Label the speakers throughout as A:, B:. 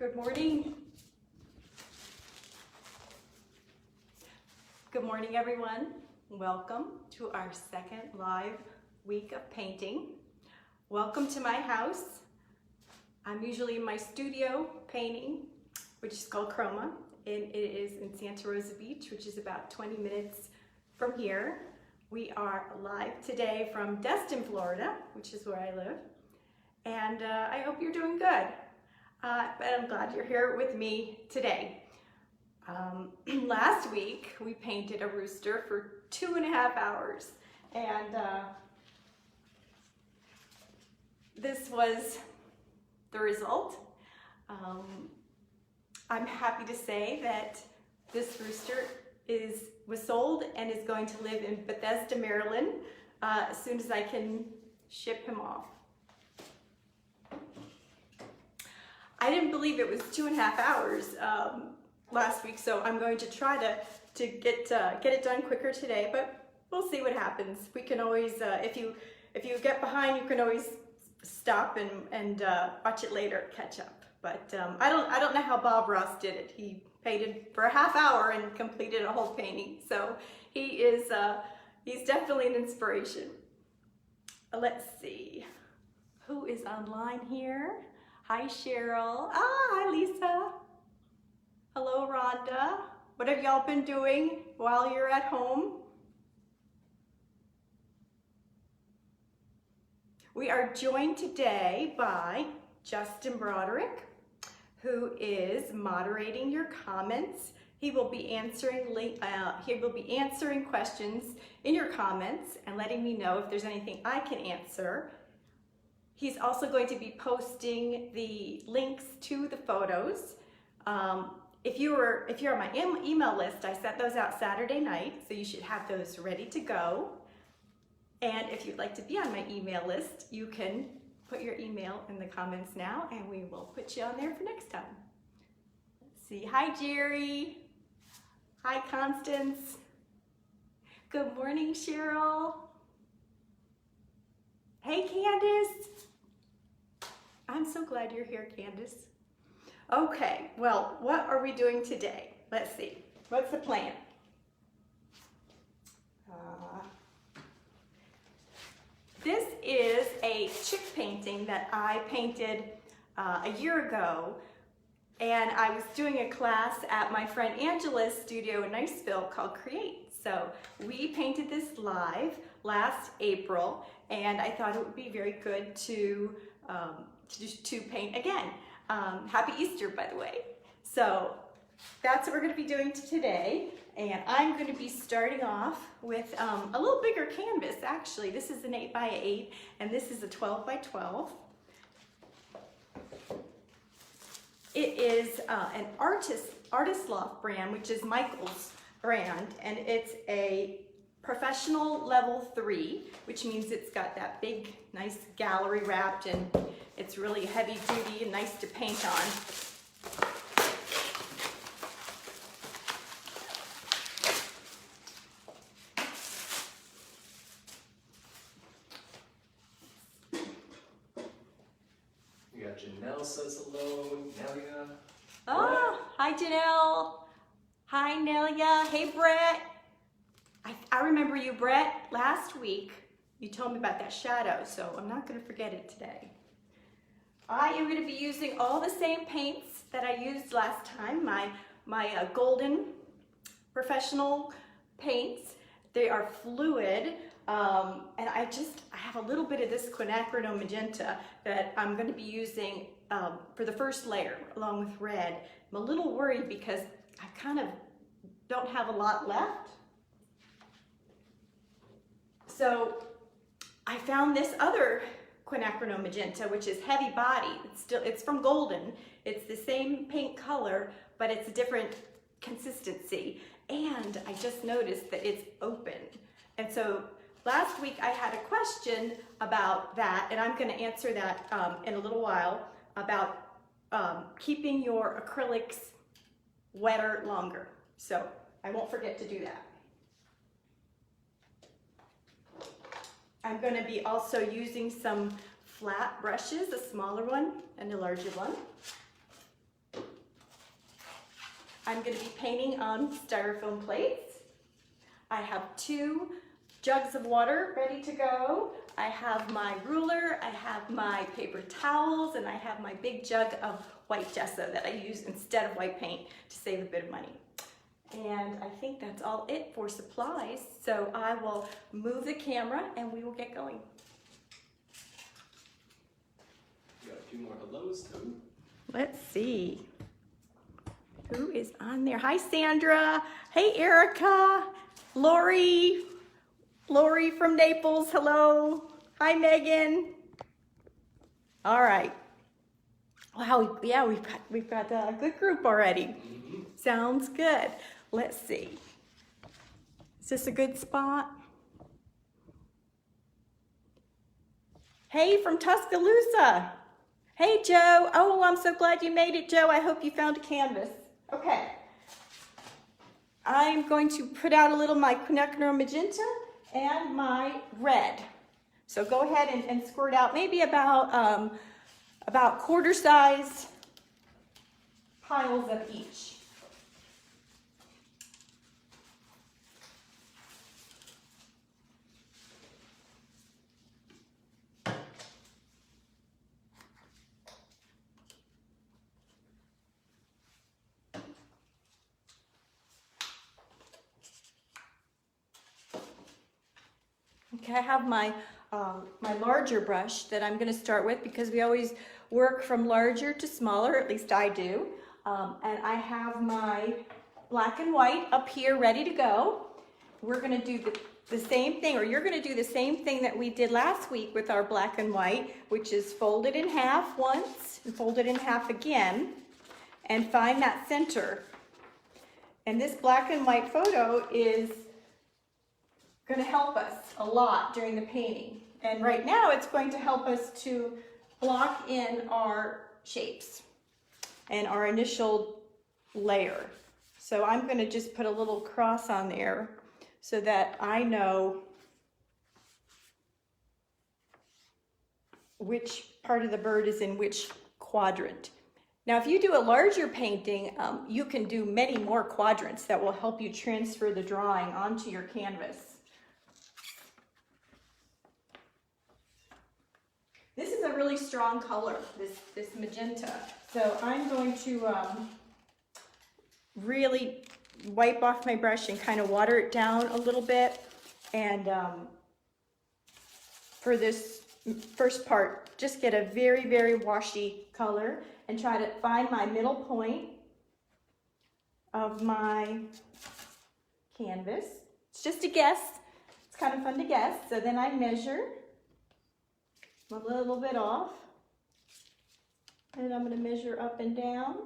A: Good morning. Good morning, everyone. Welcome to our second live week of painting. Welcome to my house. I'm usually in my studio painting, which is called Chroma, and it is in Santa Rosa Beach, which is about 20 minutes from here. We are live today from Destin, Florida, which is where I live, and I hope you're doing good. But I'm glad you're here with me today. Last week we painted a rooster for 2.5 hours, and this was the result. I'm happy to say that this rooster was sold and is going to live in Bethesda, Maryland, as soon as I can ship him off. I didn't believe it was 2.5 hours last week, so I'm going to try to get it done quicker today, but we'll see what happens. We can always, if you get behind, you can always stop and watch it later, catch up. But I don't know how Bob Ross did it. He painted for a half hour and completed a whole painting, so he's definitely an inspiration. Let's see, who is online here? Hi, Cheryl. Hi, Lisa. Hello, Rhonda. What have y'all been doing while you're at home? We are joined today by Justin Broderick, who is moderating your comments. He will be answering questions in your comments and letting me know if there's anything I can answer. He's also going to be posting the links to the photos. If you're on my email list, I sent those out Saturday night, so you should have those ready to go. And if you'd like to be on my email list, you can put your email in the comments now, and we will put you on there for next time. Let's see. Hi, Jerry. Hi, Constance. Good morning, Cheryl. Hey, Candace. I'm so glad you're here, Candace. Okay, well, what are we doing today? Let's see. What's the plan? This is a chick painting that I painted a year ago, and I was doing a class at my friend Angela's studio in Niceville called Create. So we painted this live last April, and I thought it would be very good to paint again. Happy Easter, by the way. So that's what we're going to be doing today, and I'm going to be starting off with a little bigger canvas. Actually, this is an 8x8, and this is a 12x12. It is an Artist Loft brand, which is Michael's brand, and it's a professional level 3, which means it's got that big, nice gallery wrapped, and it's really heavy duty and nice to paint on.
B: We got Janelle says hello, Nelia.
A: Oh, hi Janelle. Hi Nelia. Hey Brett. I remember you, Brett, last week. You told me about that shadow, so I'm not going to forget it today. I am going to be using all the same paints that I used last time, my golden professional paints. They are fluid, and I have a little bit of this quinacridone magenta that I'm going to be using for the first layer along with red. I'm a little worried because I kind of don't have a lot left. So I found this other quinacridone magenta, which is heavy body. It's from Golden. It's the same paint color, but it's a different consistency. And I just noticed that it's open. And so last week I had a question about that, and I'm going to answer that in a little while, about keeping your acrylics wetter longer. So I won't forget to do that. I'm going to be also using some flat brushes, a smaller one and a larger one. I'm going to be painting on styrofoam plates. I have 2 jugs of water ready to go. I have my ruler, I have my paper towels, and I have my big jug of white gesso that I use instead of white paint to save a bit of money. And I think that's all it for supplies. So I will move the camera and we will get going.
B: You got a few more hellos too.
A: Let's see. Who is on there? Hi, Sandra. Hey, Erica. Lori from Naples. Hello. Hi, Megan. All right. Wow. Yeah, we've got a good group already. Sounds good. Let's see. Is this a good spot? Hey, from Tuscaloosa. Hey, Joe. Oh, I'm so glad you made it, Joe. I hope you found a canvas. Okay. I'm going to put out a little my quinacridone magenta and my red. So go ahead and squirt out maybe about quarter size piles of each. Okay, I have my larger brush that I'm going to start with because we always work from larger to smaller, at least I do. And I have my black and white up here ready to go. We're going to do the same thing, or you're going to do the same thing that we did last week with our black and white, which is fold it in half once and fold it in half again and find that center. And this black and white photo is going to help us a lot during the painting. And right now it's going to help us to block in our shapes and our initial layer. So I'm going to just put a little cross on there so that I know which part of the bird is in which quadrant. Now, if you do a larger painting, you can do many more quadrants that will help you transfer the drawing onto your canvas. This is a really strong color, this magenta. So I'm going to really wipe off my brush and kind of water it down a little bit. And for this first part, just get a very, very washy color and try to find my middle point of my canvas. It's just a guess. It's kind of fun to guess. So then I measure a little bit off, and I'm going to measure up and down.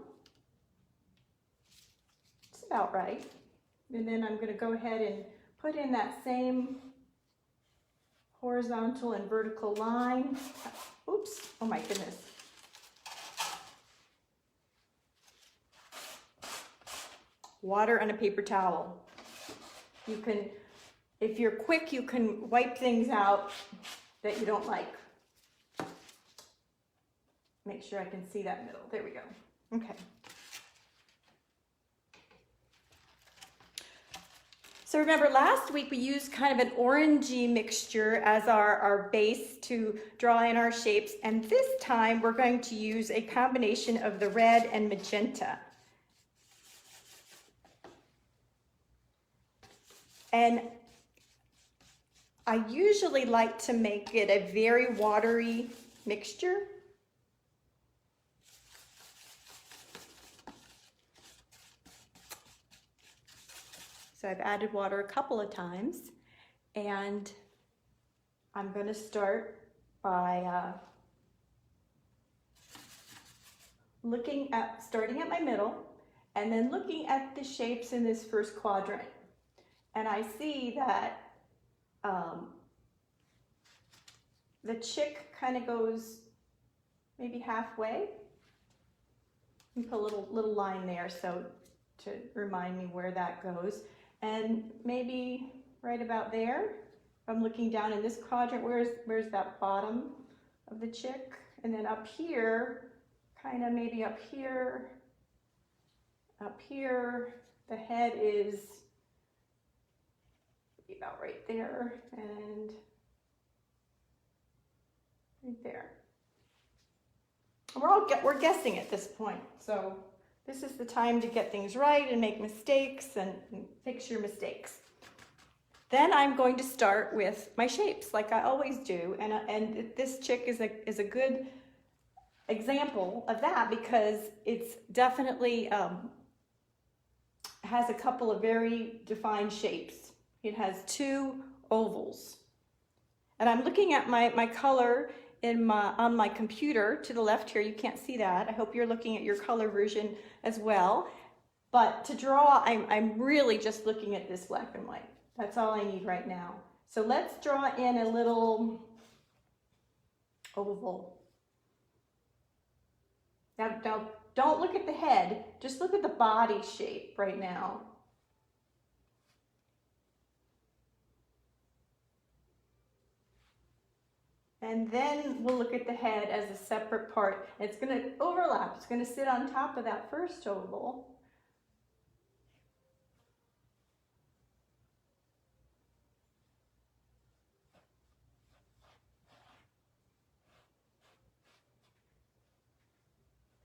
A: It's about right. And then I'm going to go ahead and put in that same horizontal and vertical line. Oops, oh my goodness. Water on a paper towel. You can, if you're quick, you can wipe things out that you don't like. Make sure I can see that middle. There we go. Okay. So remember last week we used kind of an orangey mixture as our base to draw in our shapes, and this time we're going to use a combination of the red and magenta. And I usually like to make it a very watery mixture. So I've added water a couple of times, and I'm going to start by starting at my middle and then looking at the shapes in this first quadrant. And I see that the chick kind of goes maybe halfway. You put a little line there so to remind me where that goes. And maybe right about there, if I'm looking down in this quadrant, where's that bottom of the chick? And then up here, kind of maybe up here, up here. The head is about right there and right there. We're guessing at this point, so this is the time to get things right and make mistakes and fix your mistakes. Then I'm going to start with my shapes like I always do, and this chick is a good example of that because it's definitely has a couple of very defined shapes. It has two ovals, and I'm looking at my color on my computer to the left here. You can't see that. I hope you're looking at your color version as well. But to draw, I'm really just looking at this black and white. That's all I need right now. So let's draw in a little oval. Now don't look at the head, just look at the body shape right now. And then we'll look at the head as a separate part. It's going to overlap. It's going to sit on top of that first oval.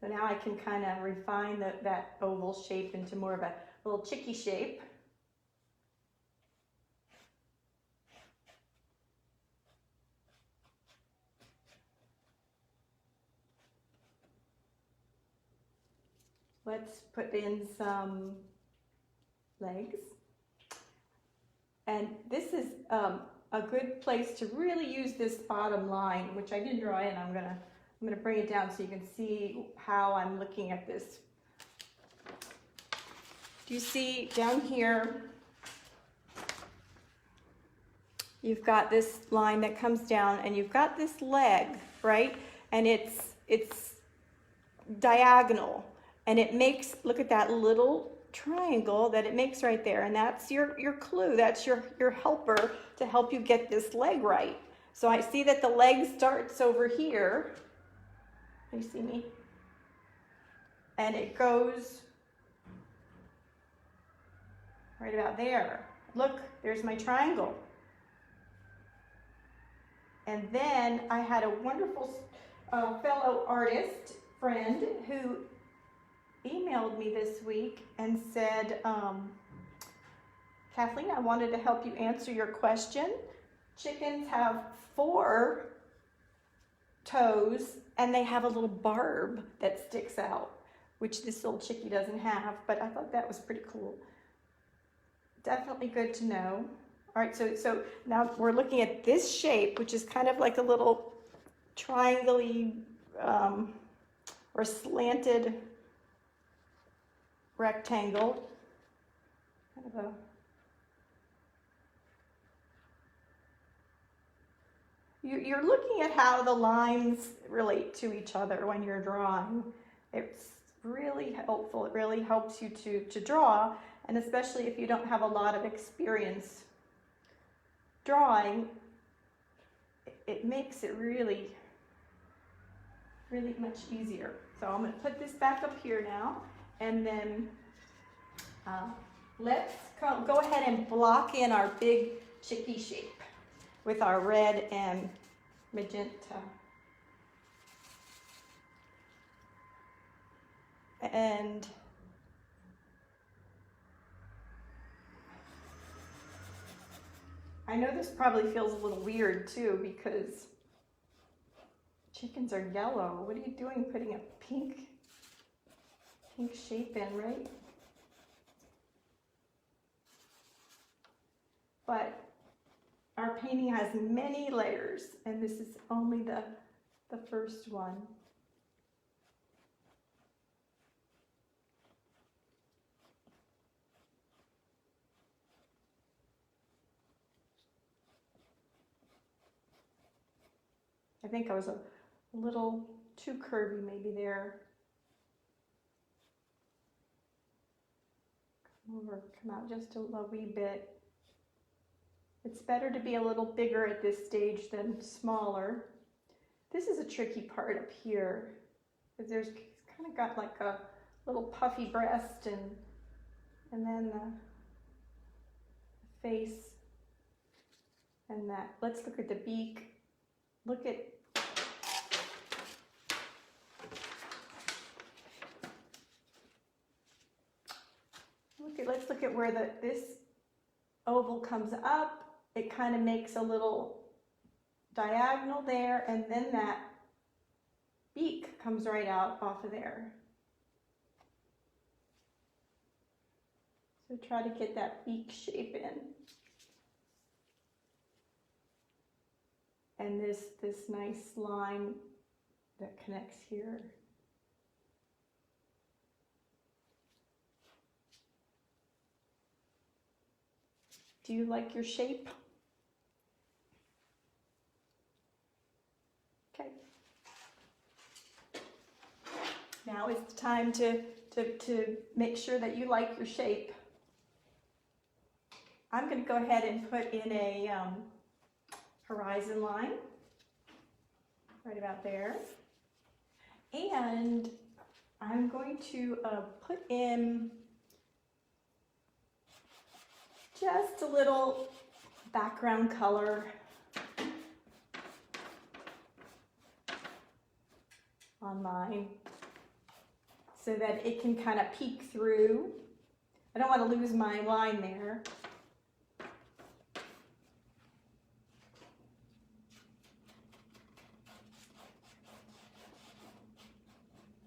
A: So now I can kind of refine that oval shape into more of a little chicky shape. Let's put in some legs. And this is a good place to really use this bottom line, which I didn't draw in. I'm gonna bring it down so you can see how I'm looking at this. Do you see down here, you've got this line that comes down and you've got this leg, right? And it's diagonal and it makes, look at that little triangle that it makes right there. And that's your clue, that's your helper to help you get this leg right. So I see that the leg starts over here. You see me? And it goes right about there. Look, there's my triangle. And then I had a wonderful fellow artist friend who emailed me this week and said, Kathleen, I wanted to help you answer your question. Chickens have 4 toes and they have a little barb that sticks out, which this little chickie doesn't have, but I thought that was pretty cool. Definitely good to know. All right, so now we're looking at this shape, which is kind of like a little triangle-y or slanted rectangle. Kind of a You're looking at how the lines relate to each other when you're drawing. It's really helpful. It really helps you to draw, and especially if you don't have a lot of experience drawing, it makes it really, really much easier. So I'm going to put this back up here now, and then let's go ahead and block in our big chicky shape with our red and magenta. And I know this probably feels a little weird too because chickens are yellow. What are you doing putting a pink shape in, right? But our painting has many layers, and this is only the first one. I think I was a little too curvy maybe there. Come out just a wee bit. It's better to be a little bigger at this stage than smaller. This is a tricky part up here, because there's kind of got like a little puffy breast and then the face and that. Let's look at the beak. Let's look at where this oval comes up. It kind of makes a little diagonal there, and then that beak comes right out off of there. So try to get that beak shape in. And this nice line that connects here. Do you like your shape? Okay. Now is the time to make sure that you like your shape. I'm going to go ahead and put in a horizon line right about there. And I'm going to put in just a little background color on mine so that it can kind of peek through. I don't want to lose my line there.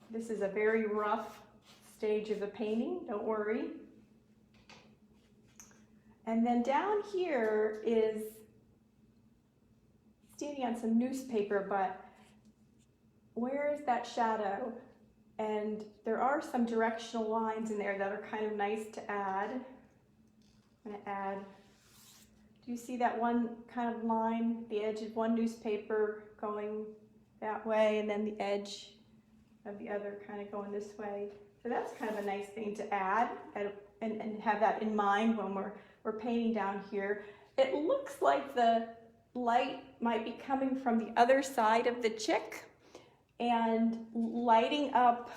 A: This is a very rough stage of the painting, don't worry. And then down here is standing on some newspaper, but where is that shadow? And there are some directional lines in there that are kind of nice to add. I'm going to add, do you see that one kind of line, the edge of one newspaper going that way, and then the edge of the other kind of going this way? So that's kind of a nice thing to add and have that in mind when we're painting down here. It looks like the light might be coming from the other side of the chick and lighting up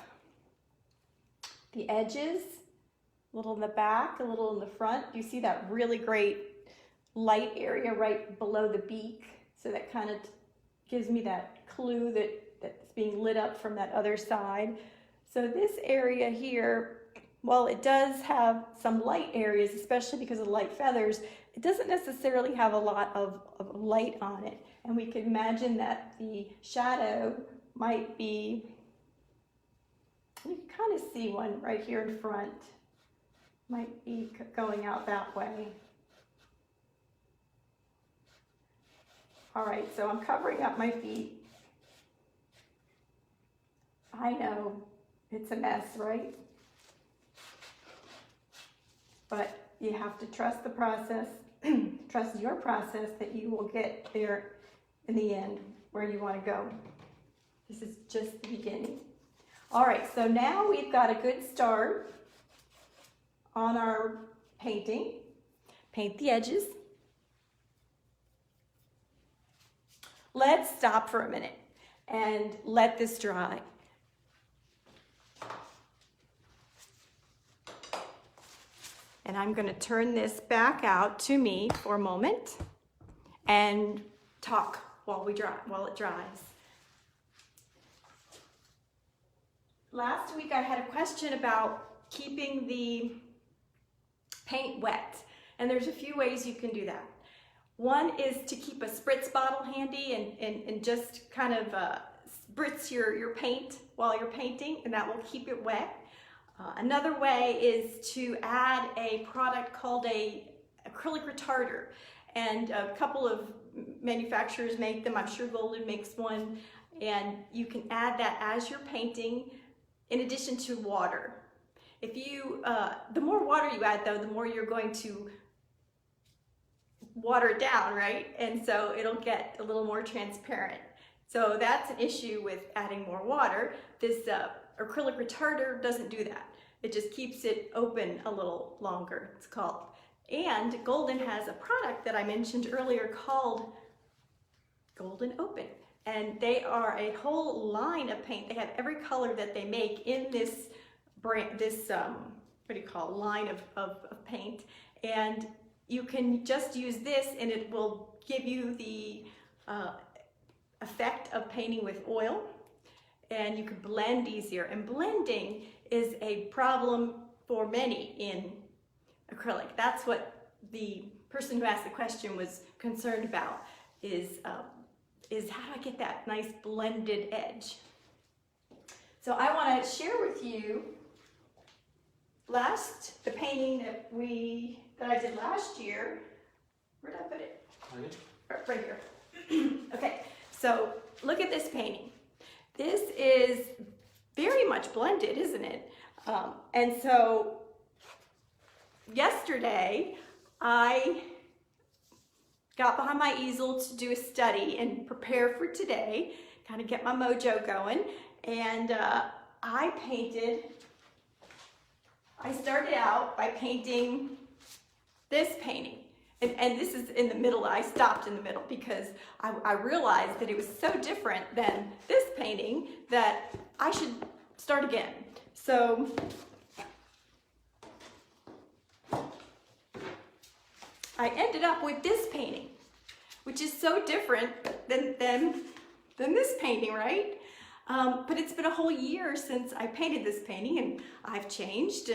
A: the edges, a little in the back, a little in the front. You see that really great light area right below the beak, so that kind of gives me that clue that's being lit up from that other side. So this area here, while it does have some light areas, especially because of the light feathers, it doesn't necessarily have a lot of light on it. And we can imagine that the shadow might be, you can kind of see one right here in front, might be going out that way. All right, so I'm covering up my feet. I know it's a mess, right? But you have to trust the process, trust your process, that you will get there in the end where you want to go. This is just the beginning. All right, so now we've got a good start on our painting. Paint the edges. Let's stop for a minute and let this dry. And I'm going to turn this back out to me for a moment and talk while it dries. Last week I had a question about keeping the paint wet, and there's a few ways you can do that. One is to keep a spritz bottle handy and just kind of spritz your paint while you're painting, and that will keep it wet. Another way is to add a product called a acrylic retarder, and a couple of manufacturers make them. I'm sure Golden makes one, and you can add that as you're painting in addition to water. If you, the more water you add though, the more you're going to water it down, right? And so it'll get a little more transparent. So that's an issue with adding more water. This acrylic retarder doesn't do that. It just keeps it open a little longer, it's called. And Golden has a product that I mentioned earlier called Golden Open. And they are a whole line of paint. They have every color that they make in this what do you call, line of paint, and you can just use this and it will give you the effect of painting with oil, and you can blend easier. And blending is a problem for many in acrylic. That's what the person who asked the question was concerned about, is how do I get that nice blended edge? So I want to share with you the painting that I did last year. Where did I put it? Right here. Okay, so look at this painting. This is very much blended, isn't it? And so yesterday I got behind my easel to do a study and prepare for today, kind of get my mojo going, and I started out by painting this painting. And this is in the middle. I stopped in the middle because I realized that it was so different than this painting that I should start again. So I ended up with this painting, which is so different than this painting, right? But it's been a whole year since I painted this painting, and I've changed,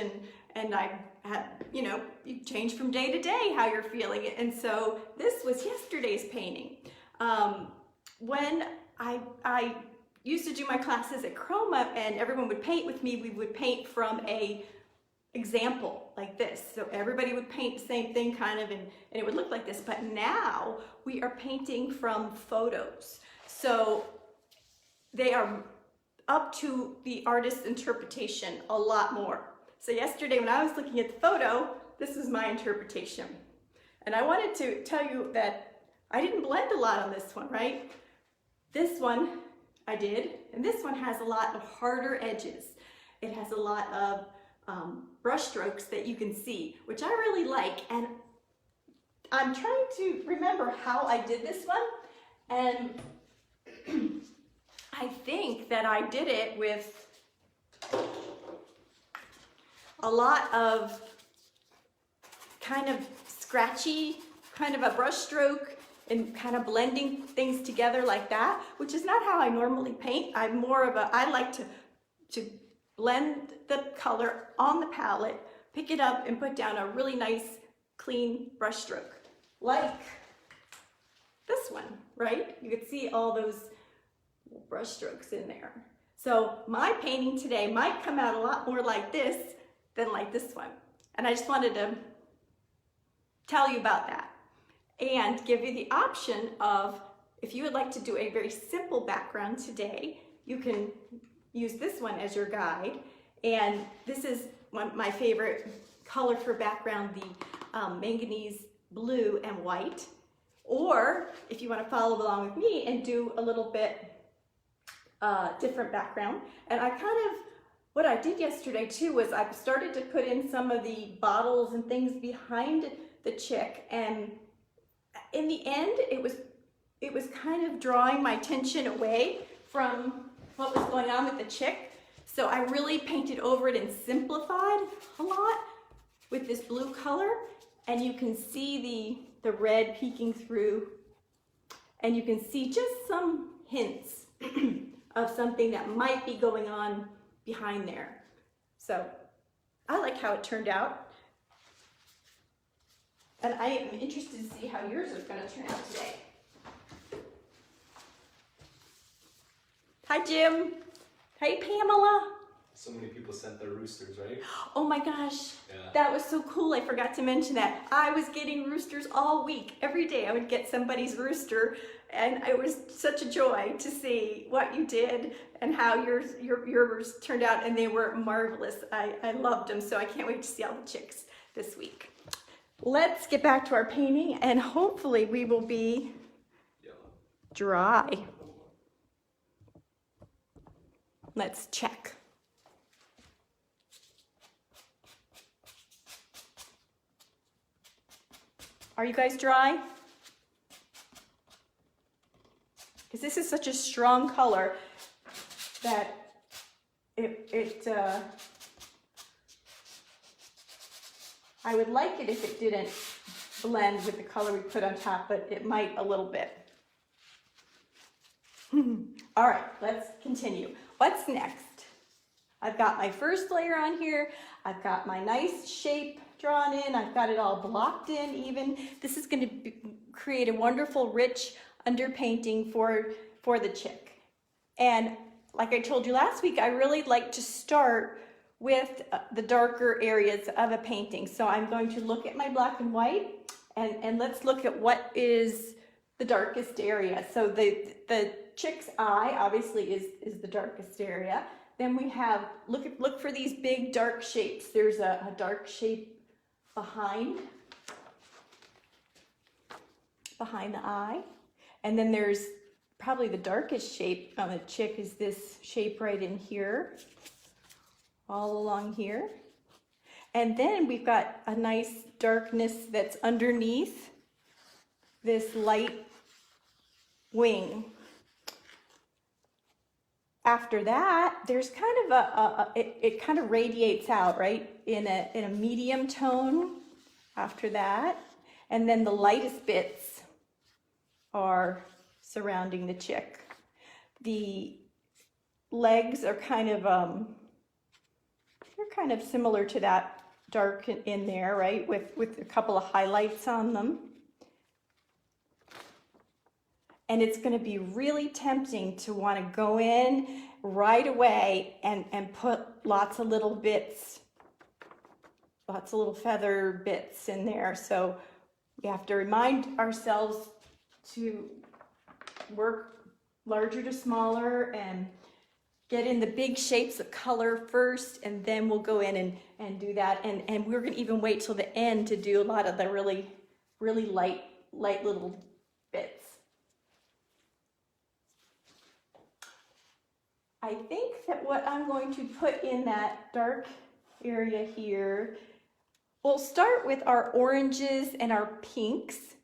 A: and I had, you change from day to day how you're feeling it. And so this was yesterday's painting. When I used to do my classes at Chroma and everyone would paint with me, we would paint from a example like this. So everybody would paint the same thing kind of, and it would look like this. But now we are painting from photos. So they are up to the artist's interpretation a lot more. So yesterday when I was looking at the photo, this was my interpretation. And I wanted to tell you that I didn't blend a lot on this one, right? This one I did, and this one has a lot of harder edges. It has a lot of brush strokes that you can see, which I really like. And I'm trying to remember how I did this one, and I think that I did it with a lot of kind of scratchy, kind of a brush stroke, and kind of blending things together like that, which is not how I normally paint. I'm more of I like to blend the color on the palette, pick it up, and put down a really nice, clean brush stroke, like this one, right? You can see all those brush strokes in there. So my painting today might come out a lot more like this than like this one. And I just wanted to tell you about that and give you the option of, if you would like to do a very simple background today, you can use this one as your guide. And this is my favorite color for background, the manganese blue and white. Or if you want to follow along with me and do a little bit different background. And what I did yesterday too was I started to put in some of the bottles and things behind the chick, and in the end it was kind of drawing my attention away from what was going on with the chick. So I really painted over it and simplified a lot with this blue color, and you can see the red peeking through, and you can see just some hints of something that might be going on behind there. So I like how it turned out. And I am interested to see how yours is going to turn out today. Hi, Jim. Hey, Pamela.
B: So many people sent their roosters, right?
A: Oh my gosh,
B: Yeah.
A: That was so cool. I forgot to mention that. I was getting roosters all week. Every day I would get somebody's rooster, and it was such a joy to see what you did and how yours turned out, and they were marvelous. I loved them, so I can't wait to see all the chicks this week. Let's get back to our painting, and hopefully we will be dry. Let's check. Are you guys dry? Because this is such a strong color that I would like it if it didn't blend with the color we put on top, but it might a little bit. All right, let's continue. What's next? I've got my first layer on here. I've got my nice shape drawn in. I've got it all blocked in even. This is going to create a wonderful, rich underpainting for the chick. And like I told you last week, I really like to start with the darker areas of a painting. So I'm going to look at my black and white, and let's look at what is the darkest area. So the chick's eye obviously is the darkest area. Then we have, look for these big dark shapes. There's a dark shape behind the eye. And then there's probably the darkest shape on the chick is this shape right in here, all along here. And then we've got a nice darkness that's underneath this light wing. After that, there's kind of it kind of radiates out, right, in a medium tone after that. And then the lightest bits are surrounding the chick. The legs are kind of they're kind of similar to that dark in there, right, with a couple of highlights on them. And it's going to be really tempting to want to go in right away and put lots of little bits, lots of little feather bits in there. So we have to remind ourselves to work larger to smaller and get in the big shapes of color first, and then we'll go in and do that. And we're going to even wait till the end to do a lot of the really, really light little bits. I think that what I'm going to put in that dark area here, we'll start with our oranges and our pinks,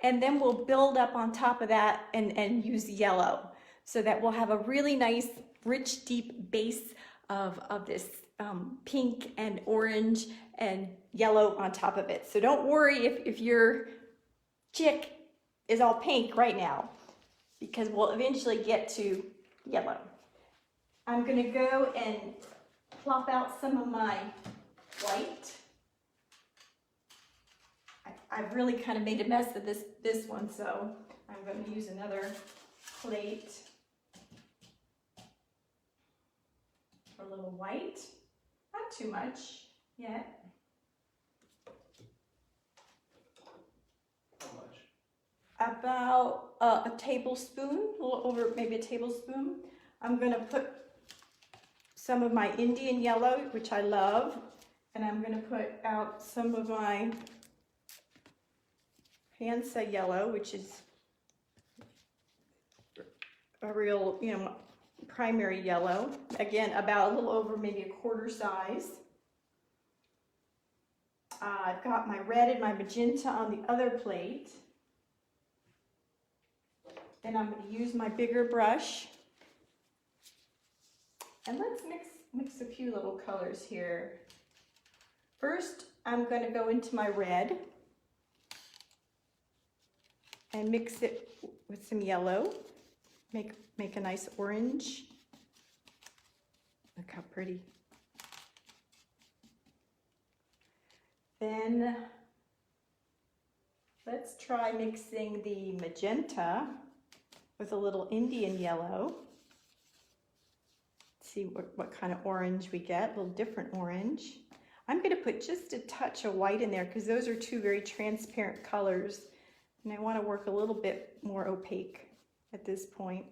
A: and then we'll build up on top of that and use yellow, so that we'll have a really nice, rich, deep base of this pink and orange and yellow on top of it. So don't worry if your chick is all pink right now, because we'll eventually get to yellow. I'm going to go and plop out some of my white. I've really kind of made a mess of this one, so I'm going to use another plate for a little white. Not too much yet.
B: How much?
A: About a tablespoon, a little over maybe a tablespoon. I'm going to put some of my Indian yellow, which I love, and I'm going to put out some of my Hansa yellow, which is a real, primary yellow. Again, about a little over maybe a quarter size. I've got my red and my magenta on the other plate. Then I'm going to use my bigger brush. And let's mix a few little colors here. First, I'm going to go into my red and mix it with some yellow. Make a nice orange. Look how pretty. Then let's try mixing the magenta with a little Indian yellow. See what kind of orange we get, a little different orange. I'm going to put just a touch of white in there because those are two very transparent colors, and I want to work a little bit more opaque at this point.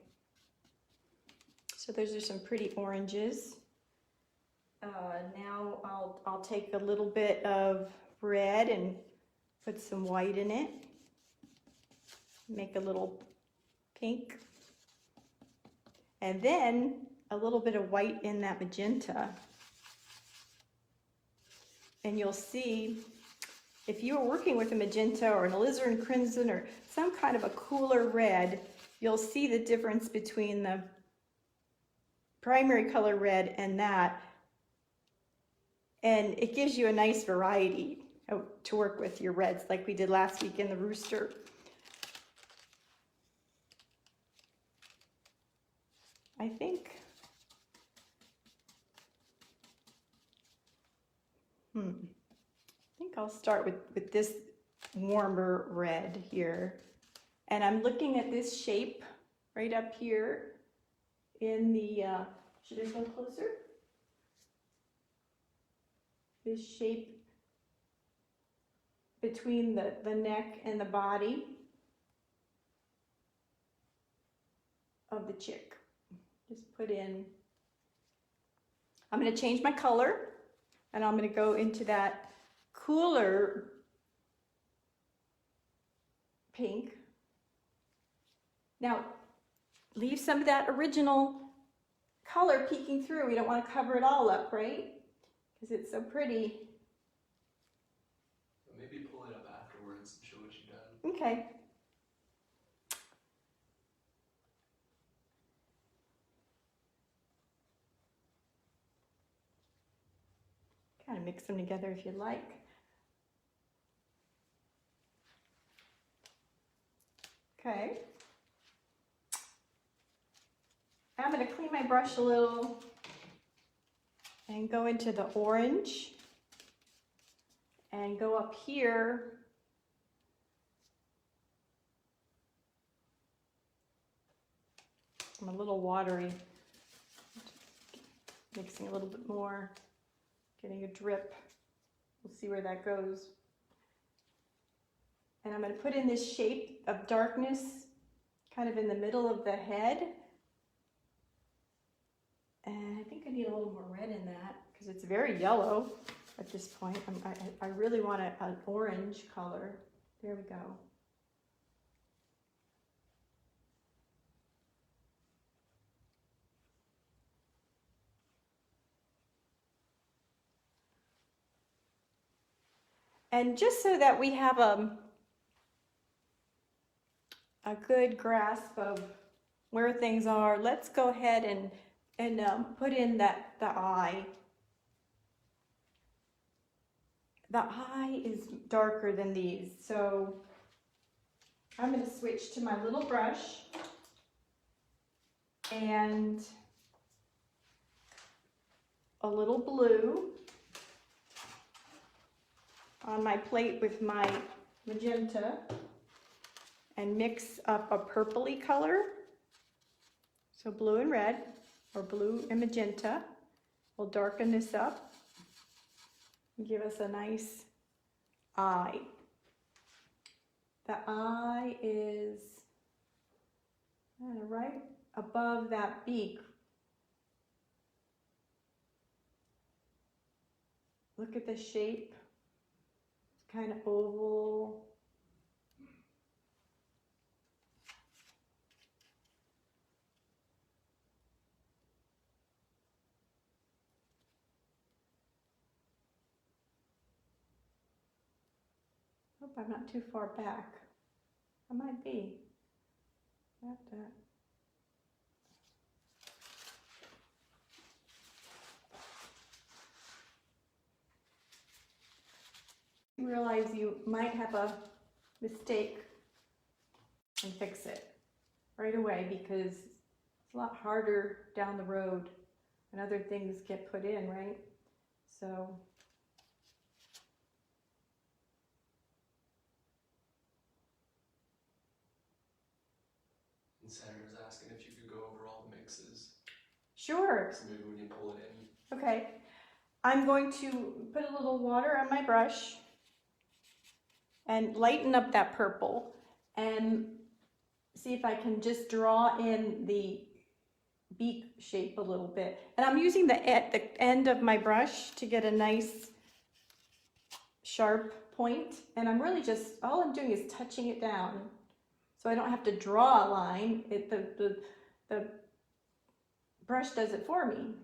A: So those are some pretty oranges. Now I'll take a little bit of red and put some white in it. Make a little pink. And then a little bit of white in that magenta. And you'll see, if you are working with a magenta or an alizarin crimson or some kind of a cooler red, you'll see the difference between the primary color red and that. And it gives you a nice variety. to work with your reds like we did last week in the rooster. I think, I think I'll start with this warmer red here. And I'm looking at this shape right up here in the, should I go closer? This shape between the neck and the body of the chick. Just put in, I'm going to change my color and I'm going to go into that cooler pink. Now, leave some of that original color peeking through. We don't want to cover it all up, right? Because it's so pretty.
B: Maybe pull it up afterwards and show what you've done.
A: Okay. Kind of mix them together if you like. Okay. I'm going to clean my brush a little and go into the orange and go up here I'm a little watery, mixing a little bit more, getting a drip. We'll see where that goes. And I'm going to put in this shape of darkness kind of in the middle of the head. And I think I need a little more red in that because it's very yellow at this point. I really want an orange color. There we go. And just so that we have a good grasp of where things are, let's go ahead and put in the eye. The eye is darker than these, so I'm going to switch to my little brush and a little blue on my plate with my magenta and mix up a purpley color. So blue and red, or blue and magenta. We'll darken this up and give us a nice eye. The eye is right above that beak. Look at the shape. It's kind of oval. Hope I'm not too far back. I might be. Got that. You realize you might have a mistake and fix it right away because it's a lot harder down the road when other things get put in, right? So
B: And Senator's asking if you could go over all the mixes.
A: sure.
B: So maybe when you pull it in.
A: Okay. I'm going to put a little water on my brush and lighten up that purple and see if I can just draw in the beak shape a little bit. And I'm using the end of my brush to get a nice sharp point. And I'm really just, all I'm doing is touching it down. So I don't have to draw a line. The brush does it for me.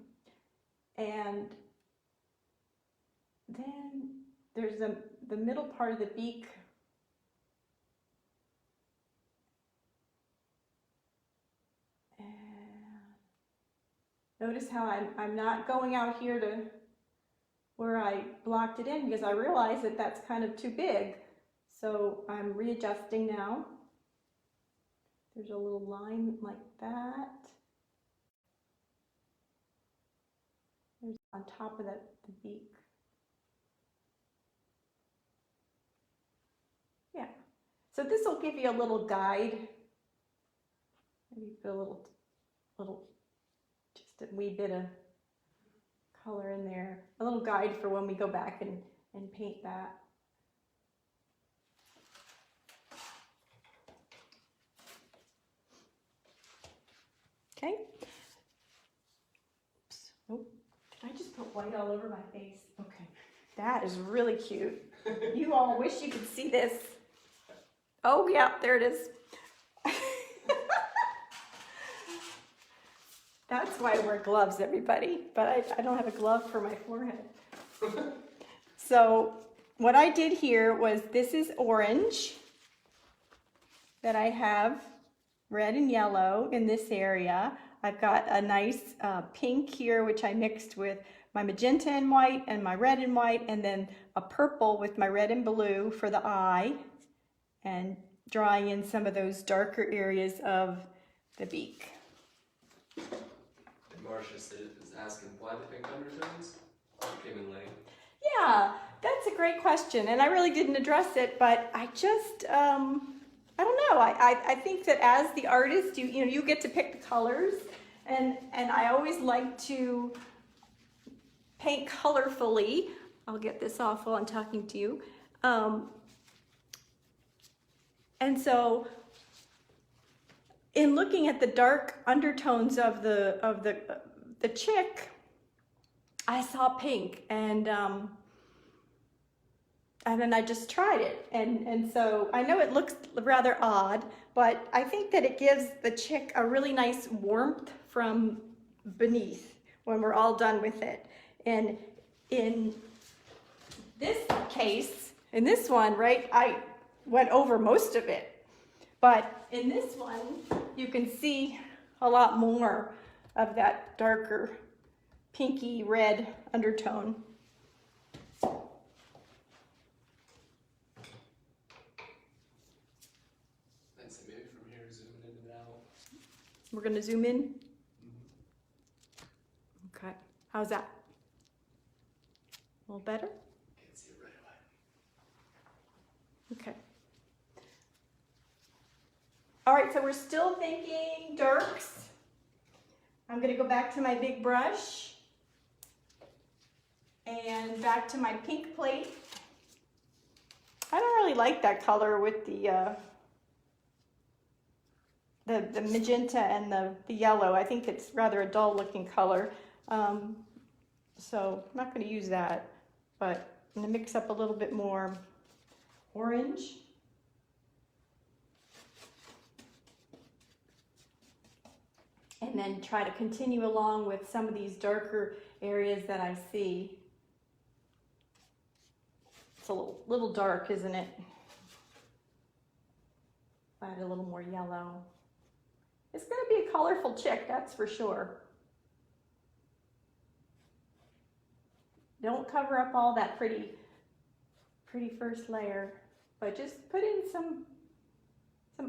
A: And then there's the middle part of the beak. And notice how I'm not going out here to where I blocked it in because I realized that that's kind of too big. So I'm readjusting now. There's a little line like that. There's on top of the beak. Yeah. So this will give you a little guide. Maybe put a little, just a wee bit of color in there. A little guide for when we go back and paint that. Okay. Oops. Oh, did I just put white all over my face? Okay. That is really cute. You all wish you could see this. Oh, yeah, there it is. That's why I wear gloves, everybody. But I don't have a glove for my forehead. So what I did here was, this is orange that I have, red and yellow in this area. I've got a nice pink here, which I mixed with my magenta and white and my red and white, and then a purple with my red and blue for the eye, and drawing in some of those darker areas of the beak.
B: And Marcia is asking why the pink undertones? Came in late.
A: Yeah, that's a great question, and I really didn't address it, but I just, I don't know. I think that as the artist, you get to pick the colors, and I always like to paint colorfully. I'll get this off while I'm talking to you. And so, in looking at the dark undertones of the chick, I saw pink, and then I just tried it, and so I know it looks rather odd, but I think that it gives the chick a really nice warmth from beneath when we're all done with it. And in this case, in this one, right, I went over most of it, but in this one, you can see a lot more of that darker pinky red undertone. We're going to zoom in. Okay. How's that? A little better?
B: Can't see it right away.
A: Okay. All right, so we're still thinking darks. I'm going to go back to my big brush and back to my pink plate. I don't really like that color with the magenta and the yellow. I think it's rather a dull looking color. So I'm not going to use that, but I'm going to mix up a little bit more orange. And then try to continue along with some of these darker areas that I see. It's a little dark, isn't it? Add a little more yellow. It's going to be a colorful chick, that's for sure. Don't cover up all that pretty first layer, but just put in some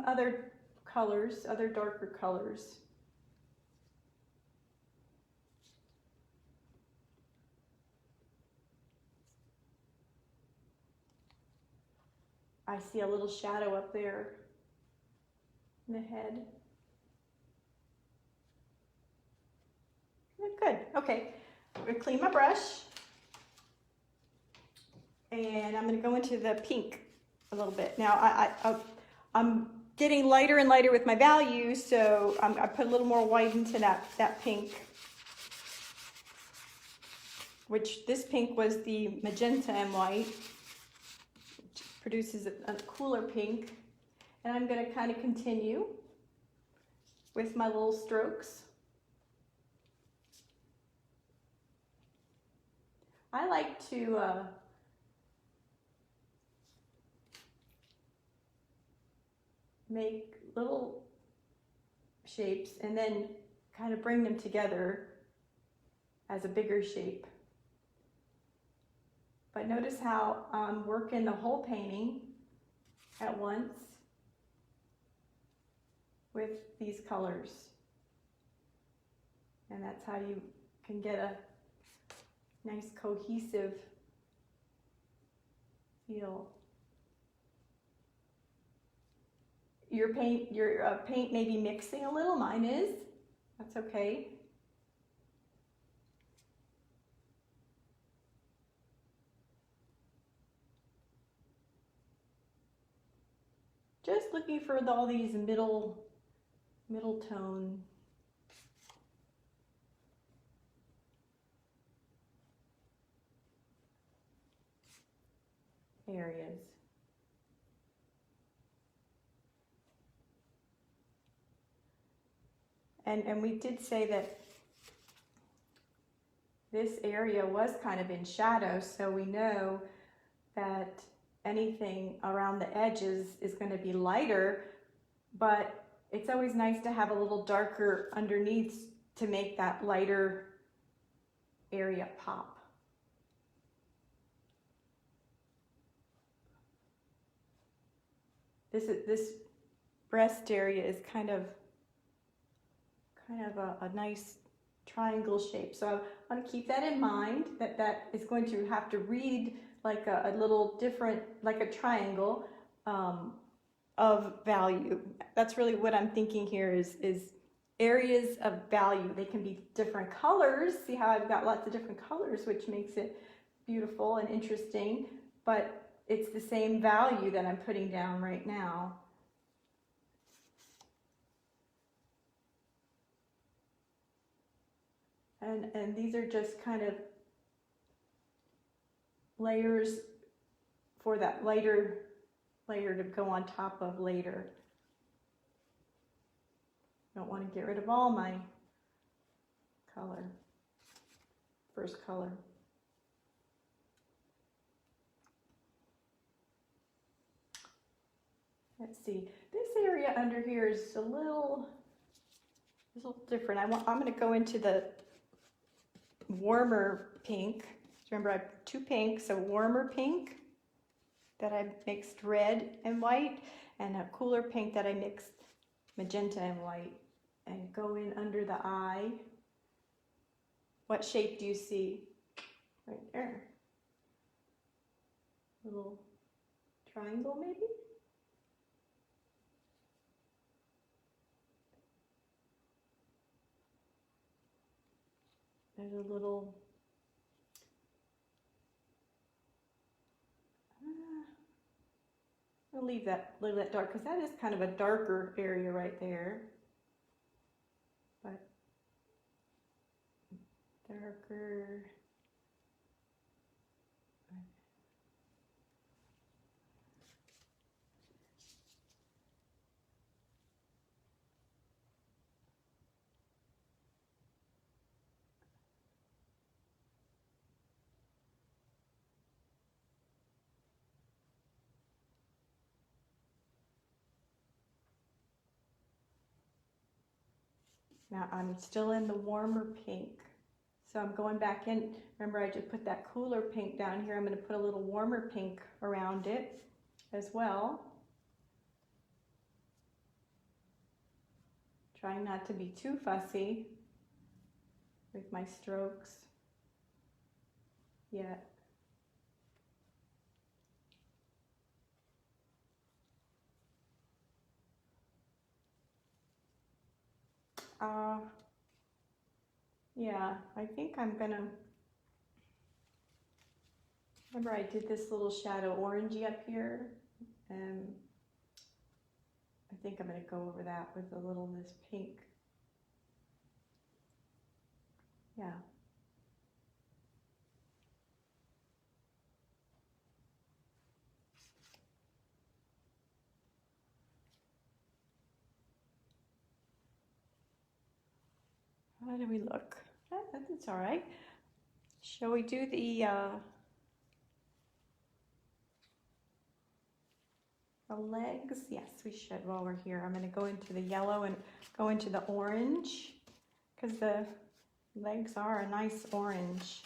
A: other colors, other darker colors. I see a little shadow up there in the head. Good, okay. I'm gonna clean my brush. And I'm gonna go into the pink a little bit. Now I'm getting lighter and lighter with my values, so I put a little more white into that pink. Which this pink was the magenta and white. Produces a cooler pink, and I'm going to kind of continue with my little strokes. I like to make little shapes and then kind of bring them together as a bigger shape. But notice how I'm working the whole painting at once with these colors. And that's how you can get a nice cohesive feel. Your paint may be mixing a little, mine is. That's okay. Just looking for all these middle tone areas. And we did say that this area was kind of in shadow, so we know that anything around the edges is going to be lighter, but it's always nice to have a little darker underneath to make that lighter area pop. This breast area is kind of a nice triangle shape. So I want to keep that in mind, that is going to have to read like a little different, like a triangle of value. That's really what I'm thinking here is areas of value. They can be different colors. See how I've got lots of different colors, which makes it beautiful and interesting, but it's the same value that I'm putting down right now. And these are just kind of layers for that lighter layer to go on top of later. Don't want to get rid of all my color, first color. Let's see, this area under here is a little different. I'm going to go into the warmer pink. Remember, I have two pinks, a warmer pink that I mixed red and white, and a cooler pink that I mixed magenta and white, and go in under the eye. What shape do you see? Right there. Little triangle maybe? There's a little, I'll leave that dark, because that is kind of a darker area right there. But darker. Now I'm still in the warmer pink. So I'm going back in. Remember, I just put that cooler pink down here. I'm going to put a little warmer pink around it as well. Trying not to be too fussy with my strokes yet. Yeah, I think I'm gonna, remember I did this little shadow orangey up here, and I think I'm gonna go over that with a little this pink. Yeah. How do we look? That's all right. Shall we do the legs? Yes, we should while we're here. I'm going to go into the yellow and go into the orange, because the legs are a nice orange.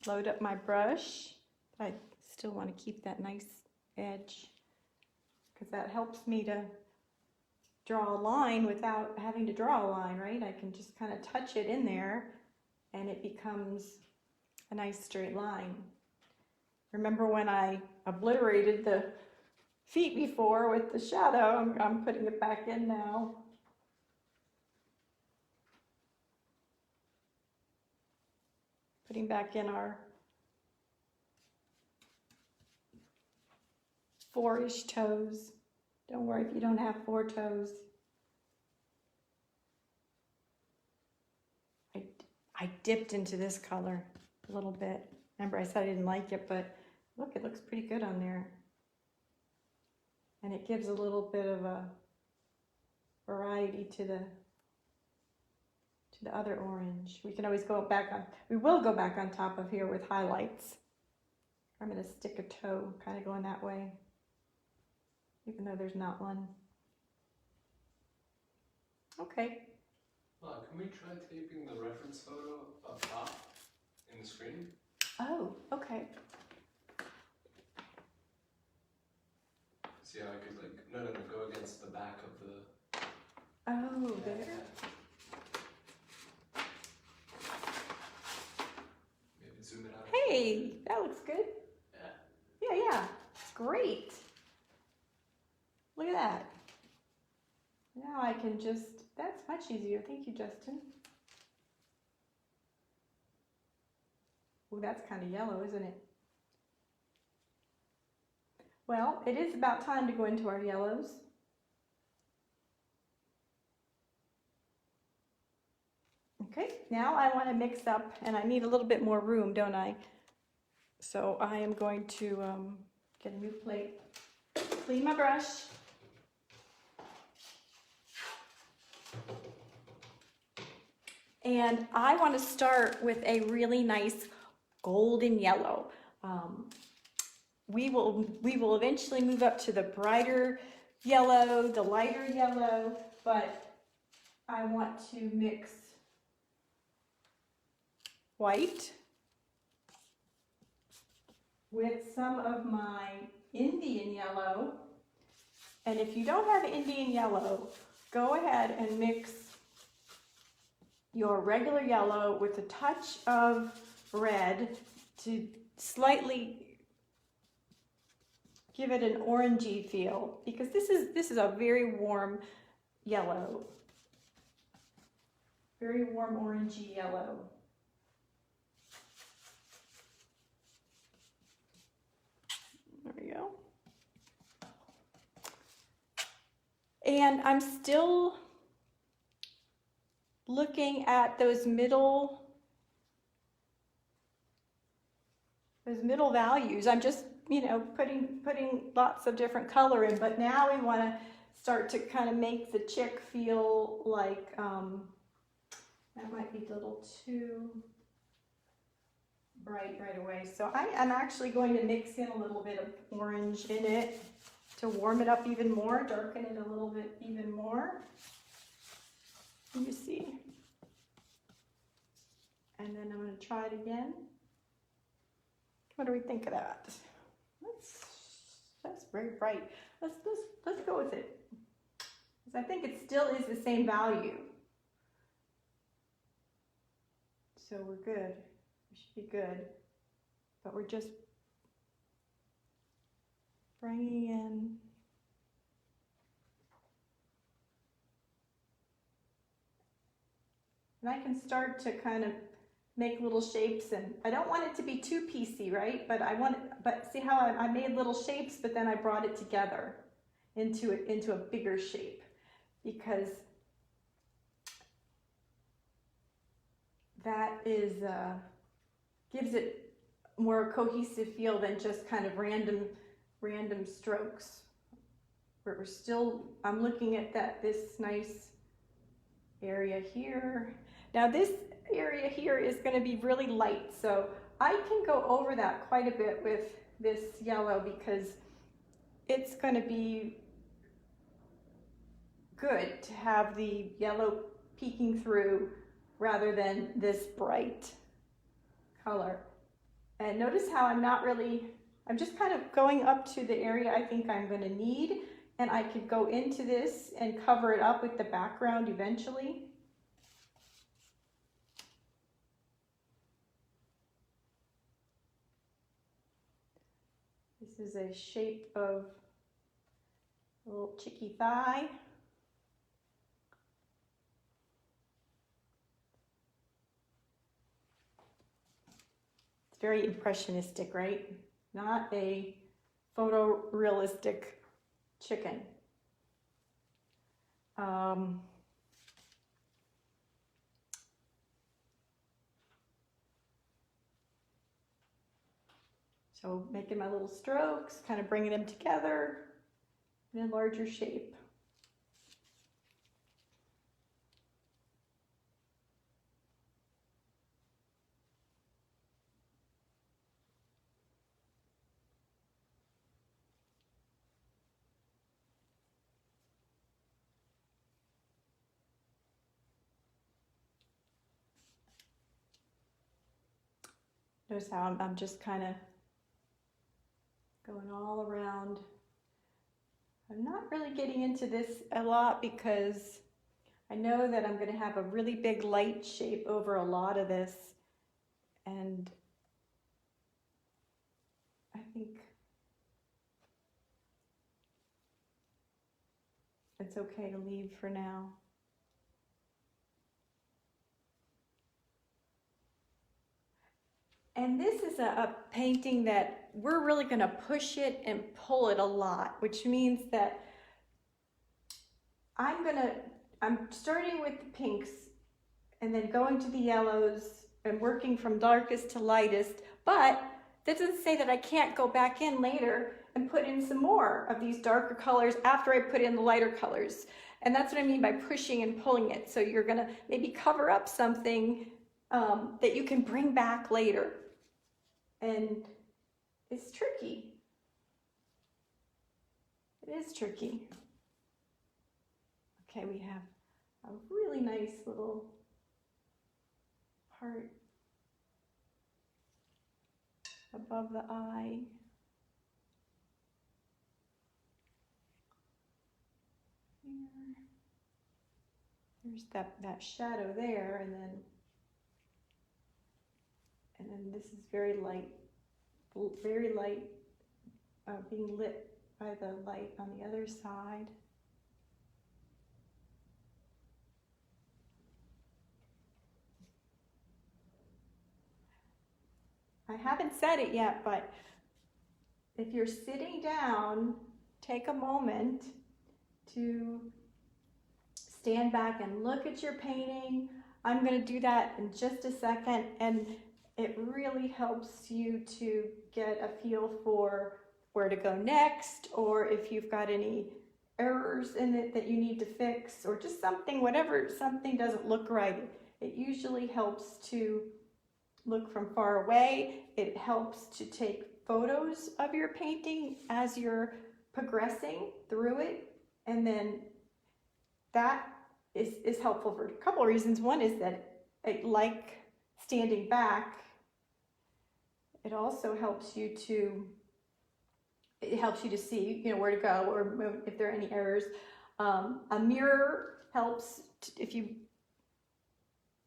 A: load up my brush. I still want to keep that nice edge because that helps me to draw a line without having to draw a line, right? I can just kind of touch it in there and it becomes a nice straight line. Remember when I obliterated the feet before with the shadow? I'm putting it back in now. Putting back in our 4-ish toes. Don't worry if you don't have 4 toes. I dipped into this color a little bit. Remember I said I didn't like it, but look, it looks pretty good on there. And it gives a little bit of a variety to the other orange. We can always go back on, we will go back on top of here with highlights. I'm going to stick a toe kind of going that way, even though there's not one. Okay.
B: Can we try taping the reference photo up top in the screen?
A: Oh, okay.
B: See how I could no, go against the back of the...
A: Oh, there?
B: Maybe zoom it out.
A: Hey, that looks good.
B: Yeah.
A: Yeah, it's great. Look at that. Now I can just, that's much easier. Thank you, Justin. Oh, that's kind of yellow, isn't it? Well, it is about time to go into our yellows. Okay, now I want to mix up, and I need a little bit more room, don't I? So I am going to get a new plate, clean my brush. And I want to start with a really nice golden yellow. We will eventually move up to the brighter yellow, the lighter yellow, but I want to mix white with some of my Indian yellow. And if you don't have Indian yellow, go ahead and mix your regular yellow with a touch of red to slightly give it an orangey feel, because this is a very warm yellow, very warm orangey yellow. There we go. And I'm still looking at those middle values. I'm just, you know, putting lots of different color in, but now we want to start to kind of make the chick feel like that might be a little too bright right away. So I'm actually going to mix in a little bit of orange in it to warm it up even more, darken it a little bit even more. You see. And then I'm going to try it again. What do we think of that? That's very bright. Let's go with it. Because I think it still is the same value. So we're good. We should be good. But we're just bringing in and I can start to kind of make little shapes, and I don't want it to be too piecey, right? But but see how I made little shapes, but then I brought it together into a bigger shape, because that is gives it more cohesive feel than just kind of random strokes. We're still, I'm looking at this nice area here. Now this area here is going to be really light, so I can go over that quite a bit with this yellow, because it's going to be good to have the yellow peeking through rather than this bright color. And notice how I'm just kind of going up to the area I think I'm going to need, and I could go into this and cover it up with the background eventually. This is a shape of a little chicky thigh. It's very impressionistic, right? Not a photorealistic chicken. So making my little strokes, kind of bringing them together in a larger shape. Notice how I'm just kind of going all around. I'm not really getting into this a lot because I know that I'm going to have a really big light shape over a lot of this, and I think it's okay to leave for now. And this is a painting that we're really going to push it and pull it a lot, which means that I'm starting with the pinks and then going to the yellows and working from darkest to lightest, but that doesn't say that I can't go back in later and put in some more of these darker colors after I put in the lighter colors. And that's what I mean by pushing and pulling it. So you're going to maybe cover up something that you can bring back later. And it's tricky. It is tricky. Okay, we have a really nice little part above the eye. Here. There's that shadow there, and then this is very light, being lit by the light on the other side. I haven't said it yet, but if you're sitting down, take a moment to stand back and look at your painting. I'm going to do that in just a second, and it really helps you to get a feel for where to go next, or if you've got any errors in it that you need to fix, or just something, whatever, something doesn't look right. It usually helps to look from far away. It helps to take photos of your painting as you're progressing through it, and then that is helpful for a couple of reasons. One is that like standing back, it also helps you to see, where to go, or if there are any errors. A mirror helps if you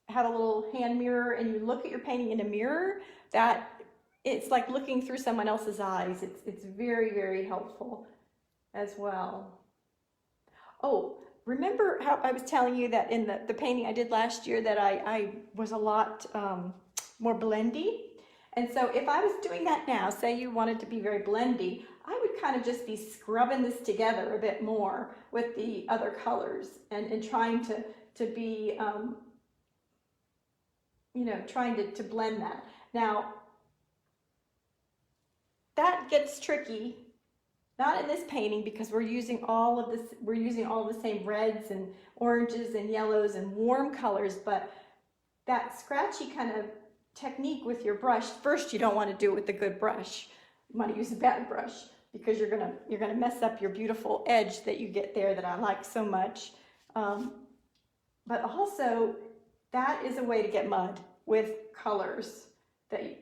A: have a little hand mirror and you look at your painting in a mirror, that it's like looking through someone else's eyes. It's very, very helpful as well. Oh, remember how I was telling you that in the painting I did last year that I was a lot more blendy? And so if I was doing that now, say you wanted to be very blendy, I would kind of just be scrubbing this together a bit more with the other colors and trying to be, trying to blend that. Now, that gets tricky, not in this painting, because we're using all the same reds and oranges and yellows and warm colors, but that scratchy kind of technique with your brush, first you don't want to do it with a good brush. You want to use a bad brush because you're gonna mess up your beautiful edge that you get there that I like so much. But also, that is a way to get mud with colors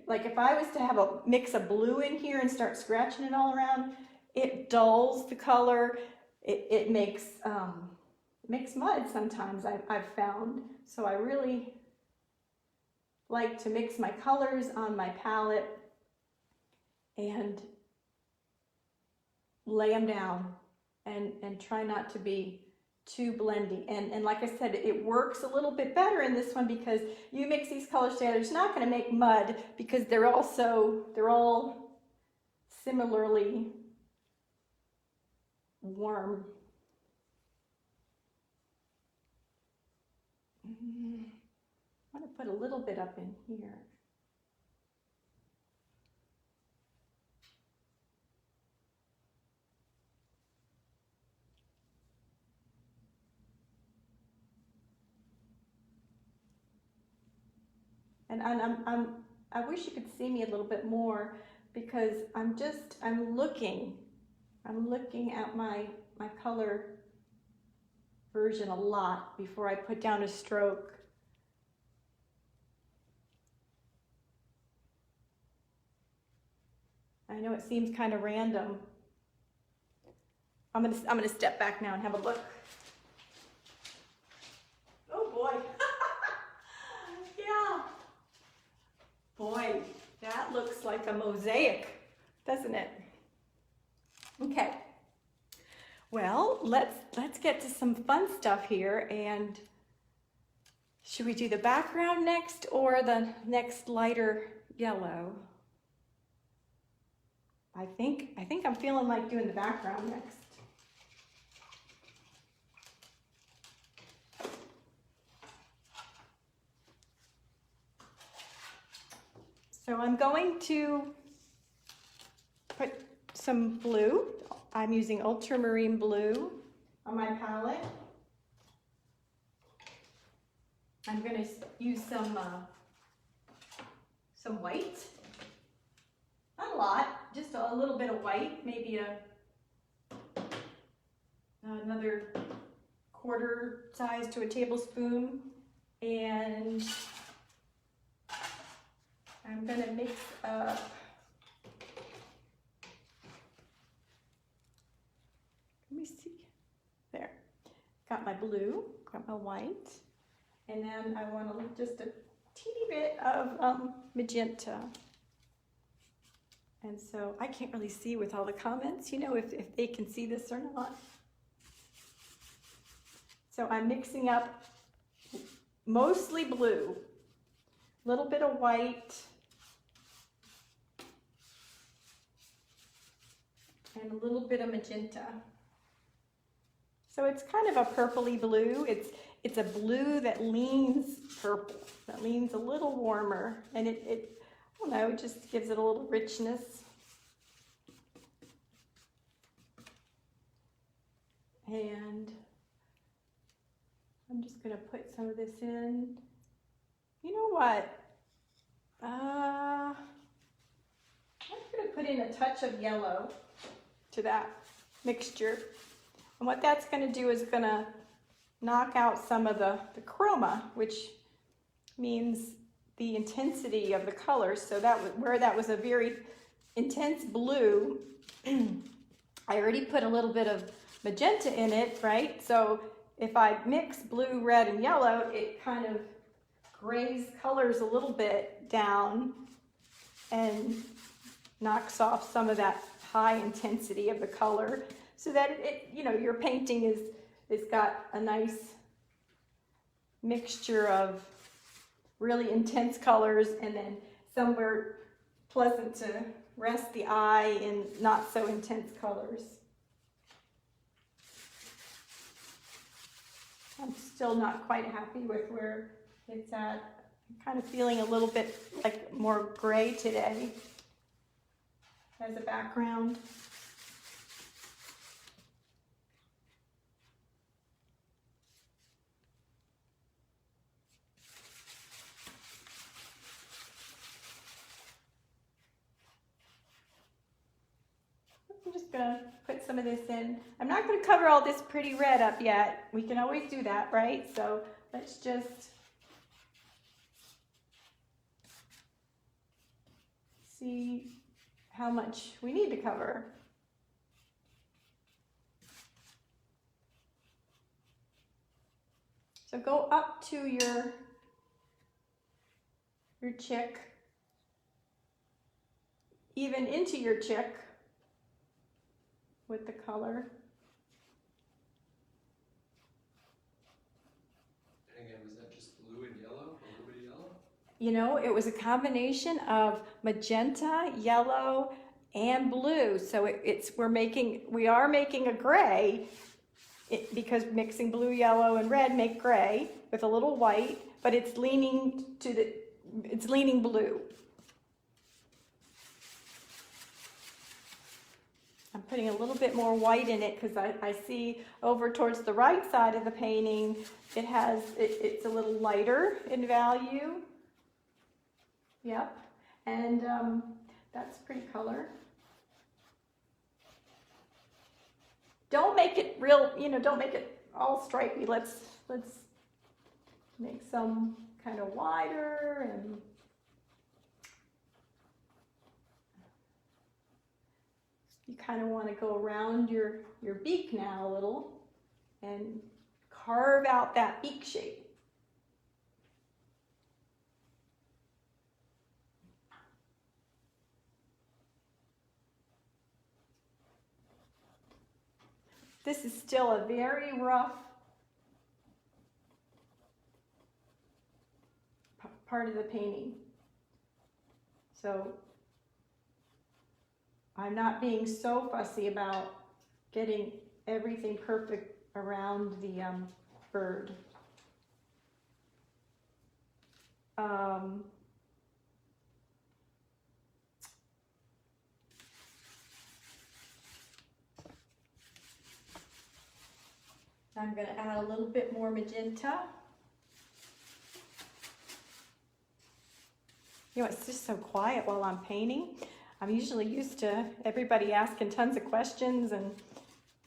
A: like if I was to have a mix of blue in here and start scratching it all around, it dulls the color. It makes mud sometimes, I've found. So I really like to mix my colors on my palette and lay them down and try not to be too blendy. And like I said, it works a little bit better in this one because you mix these colors together. It's not going to make mud because they're all similarly warm. I want to put a little bit up in here. And I wish you could see me a little bit more because I'm looking at my color version a lot before I put down a stroke. I know it seems kind of random. I'm gonna step back now and have a look. Oh boy. Yeah. Boy, that looks like a mosaic, doesn't it? Okay. Well, let's get to some fun stuff here, and should we do the background next or the next lighter yellow? I think I'm feeling like doing the background next. So I'm going to put some blue. I'm using ultramarine blue on my palette. I'm going to use some white. Not a lot, just a little bit of white, maybe another quarter size to a tablespoon. And I'm going to mix up let me see. There. Got my blue, got my white, and then I want just a teeny bit of magenta. And so I can't really see with all the comments, you know, if they can see this or not. So I'm mixing up mostly blue, a little bit of white, and a little bit of magenta. So it's kind of a purpley blue. It's a blue that leans purple, that leans a little warmer, and I don't know, it just gives it a little richness. And I'm just going to put some of this in. You know what? I'm going to put in a touch of yellow to that mixture. And what that's going to do is going to knock out some of the chroma, which means the intensity of the colors. So where that was a very intense blue, I already put a little bit of magenta in it, right? So if I mix blue, red, and yellow, it kind of grays colors a little bit down and knocks off some of that high intensity of the color, so that your painting is got a nice mixture of really intense colors and then somewhere pleasant to rest the eye in not so intense colors. I'm still not quite happy with where it's at. I'm kind of feeling a little bit like more gray today as a background. I'm just going to put some of this in. I'm not going to cover all this pretty red up yet. We can always do that, right? So let's just see how much we need to cover. So go up to your chick, even into your chick with the color.
B: And again, was that just blue and yellow, a little bit of yellow?
A: You know, it was a combination of magenta, yellow, and blue. So we are making a gray because mixing blue, yellow, and red make gray with a little white, but it's leaning blue. I'm putting a little bit more white in it because I see over towards the right side of the painting, it's a little lighter in value. Yep, and that's pretty color. Don't make it real, don't make it all stripy. Let's make some kind of wider, and you kind of want to go around your beak now a little and carve out that beak shape. This is still a very rough part of the painting. So I'm not being so fussy about getting everything perfect around the bird. I'm going to add a little bit more magenta. It's just so quiet while I'm painting. I'm usually used to everybody asking tons of questions, and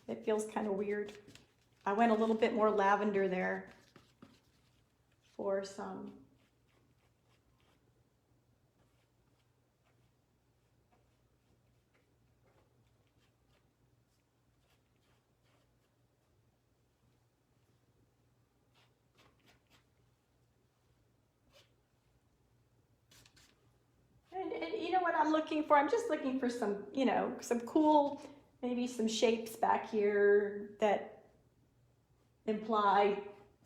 A: it feels kind of weird. I went a little bit more lavender there for some. And you know what I'm looking for? I'm just looking for some, some cool, maybe some shapes back here that imply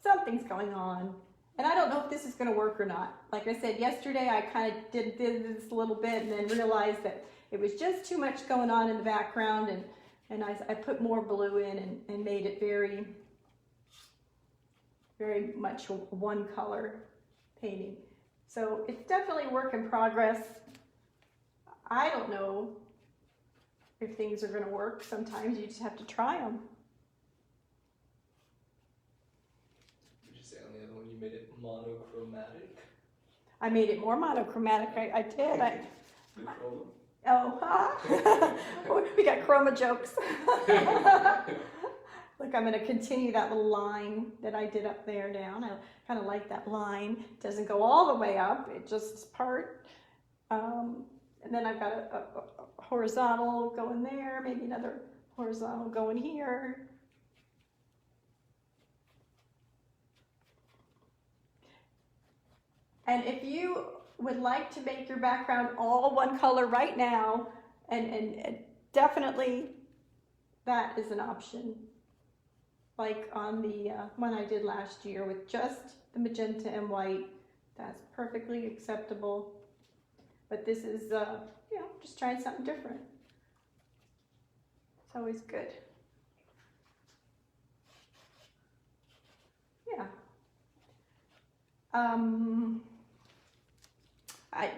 A: something's going on. And I don't know if this is going to work or not. Like I said, yesterday I kind of did this a little bit and then realized that it was just too much going on in the background, and I put more blue in and made it very, very much one color painting. So it's definitely a work in progress. I don't know if things are going to work. Sometimes you just have to try them.
B: Did you say on the other one you made it monochromatic?
A: I made it more monochromatic. I did.
B: The chroma?
A: Oh, we got chroma jokes. Look, I'm going to continue that little line that I did up there down. I kind of like that line. It doesn't go all the way up. It just is part. And then I've got a horizontal going there, maybe another horizontal going here. And if you would like to make your background all one color right now, and definitely that is an option. Like on the one I did last year with just the magenta and white, that's perfectly acceptable. But this is, just trying something different. It's always good. Yeah. I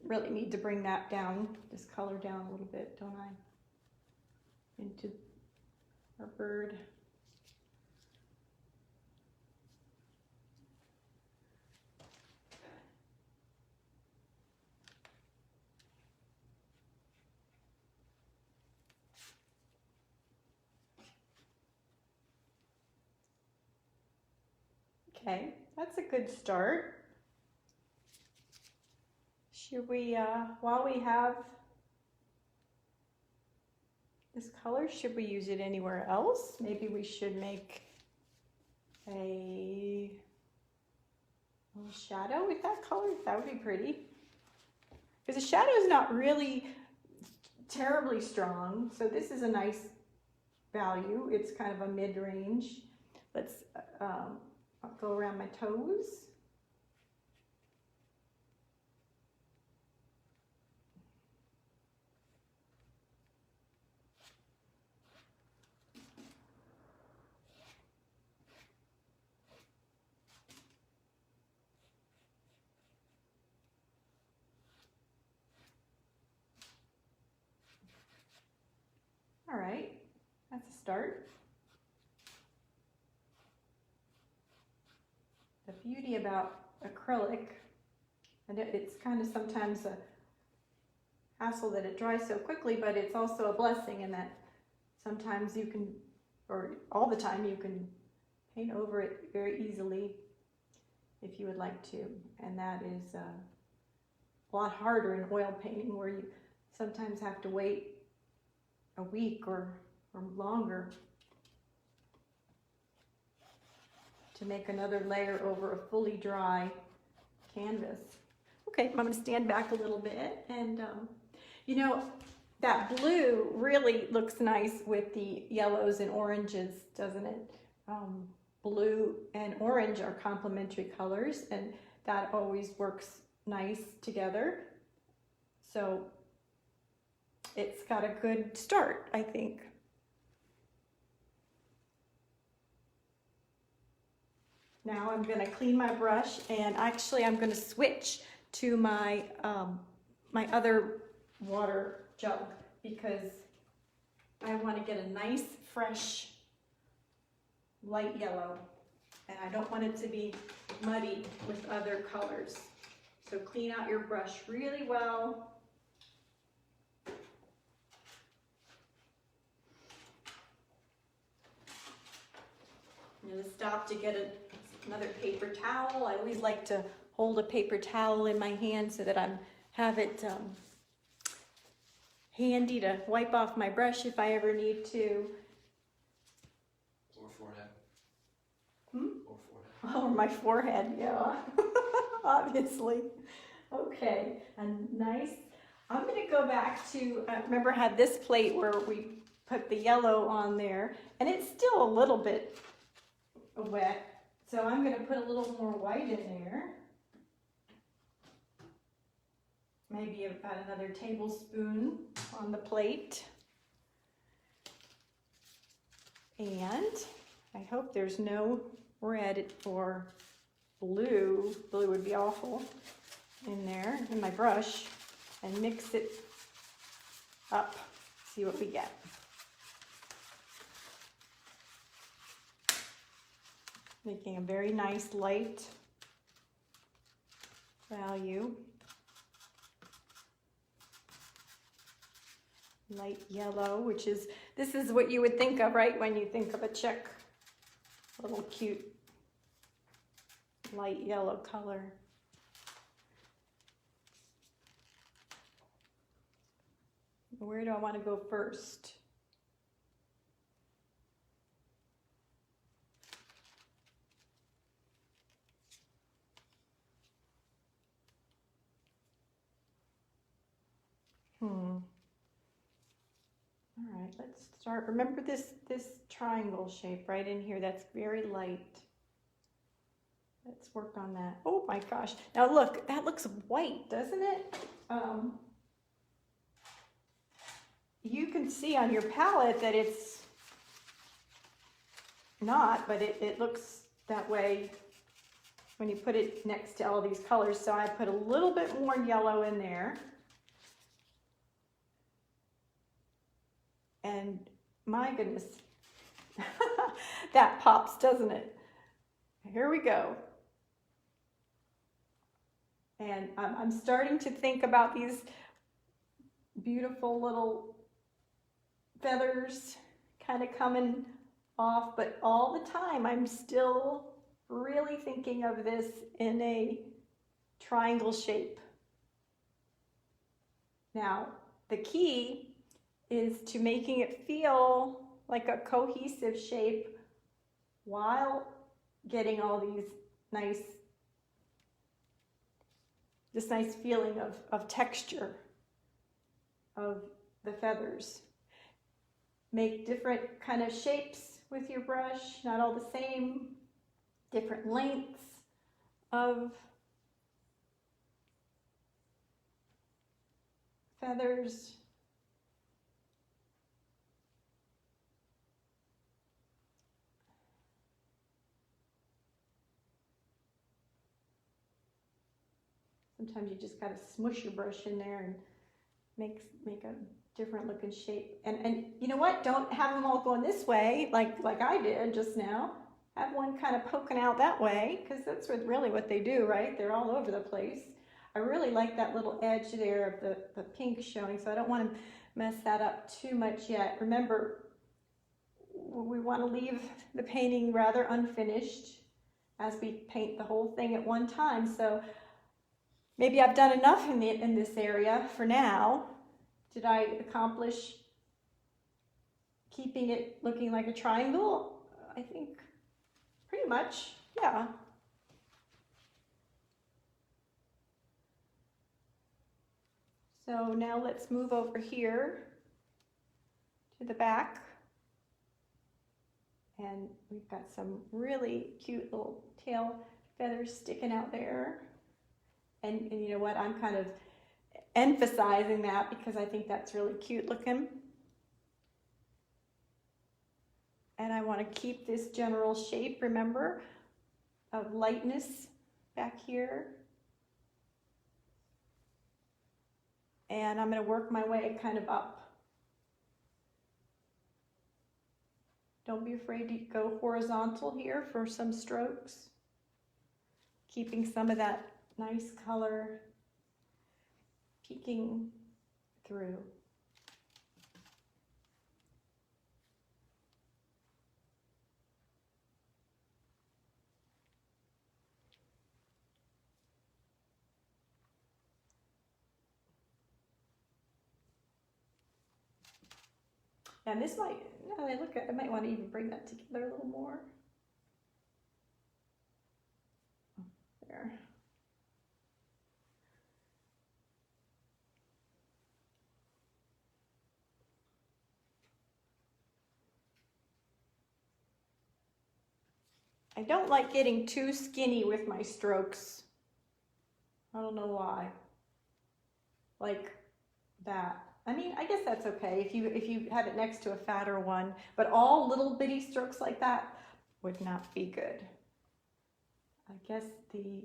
A: really need to bring that down, this color down a little bit, don't I? Into our bird. Okay, that's a good start. Should we, while we have this color, should we use it anywhere else? Maybe we should make a little shadow with that color. That would be pretty. Because the shadow is not really terribly strong, so this is a nice value. It's kind of a mid-range. Let's I'll go around my toes. All right, that's a start. The beauty about acrylic, and it's kind of sometimes a hassle that it dries so quickly, but it's also a blessing in that sometimes you can, or all the time, you can paint over it very easily if you would like to. And that is a lot harder in oil painting, where you sometimes have to wait a week or longer to make another layer over a fully dry canvas. Okay, I'm going to stand back a little bit, and you know, that blue really looks nice with the yellows and oranges, doesn't it? Blue and orange are complementary colors, and that always works nice together. So it's got a good start, I think. Now I'm going to clean my brush, and actually I'm going to switch to my my other water jug, because I want to get a nice fresh light yellow, and I don't want it to be muddy with other colors. So clean out your brush really well. I'm going to stop to get another paper towel. I always like to hold a paper towel in my hand so that I have it handy to wipe off my brush if I ever need to.
B: Or forehead. Or forehead.
A: Oh, my forehead, yeah. Obviously. Okay, and nice. I'm going to go back to, remember I had this plate where we put the yellow on there, and it's still a little bit wet, so I'm going to put a little more white in there. Maybe about another tablespoon on the plate. And I hope there's no red or blue. Blue would be awful in there, in my brush, and mix it up. See what we get. Making a very nice light value. Light yellow, which is, this is what you would think of, right, when you think of a Czech little cute light yellow color. Where do I want to go first? All right, let's start. Remember this triangle shape right in here, that's very light. Let's work on that. Oh my gosh. Now look, that looks white, doesn't it? You can see on your palette that it's not, but it looks that way when you put it next to all these colors. So I put a little bit more yellow in there. And my goodness, that pops, doesn't it? Here we go. And I'm starting to think about these beautiful little feathers kind of coming off, but all the time I'm still really thinking of this in a triangle shape. Now, the key is to making it feel like a cohesive shape while getting all these nice, this nice feeling of texture of the feathers. Make different kind of shapes with your brush, not all the same, different lengths of feathers. Sometimes you just gotta smush your brush in there and make a different looking shape. And you know what? Don't have them all going this way like I did just now. Have one kind of poking out that way, because that's really what they do, right? They're all over the place. I really like that little edge there of the pink showing, so I don't want to mess that up too much yet. Remember, we want to leave the painting rather unfinished as we paint the whole thing at one time. So maybe I've done enough in this area for now. Did I accomplish keeping it looking like a triangle? I think pretty much, yeah. So now let's move over here to the back. And we've got some really cute little tail feathers sticking out there. And you know what, I'm kind of emphasizing that because I think that's really cute looking. And I want to keep this general shape, remember, of lightness back here. And I'm going to work my way kind of up. Don't be afraid to go horizontal here for some strokes, keeping some of that nice color peeking through. And this might, now that I look at it, I might want to even bring that together a little more. There. I don't like getting too skinny with my strokes. I don't know why. Like that. I mean, I guess that's okay if you had it next to a fatter one, but all little bitty strokes like that would not be good. I guess the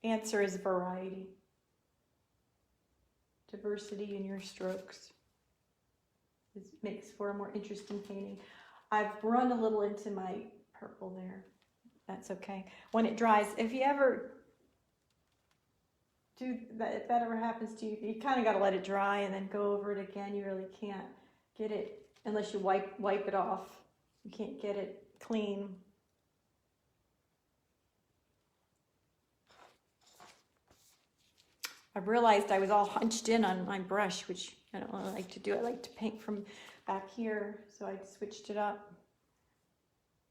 A: answer is variety. Diversity in your strokes. This makes for a more interesting painting. I've run a little into my purple there. That's okay. When it dries, if you ever do that, if that ever happens to you, you kind of got to let it dry and then go over it again. You really can't get it unless you wipe it off. You can't get it clean. I realized I was all hunched in on my brush, which I don't really like to do. I like to paint from back here, so I switched it up.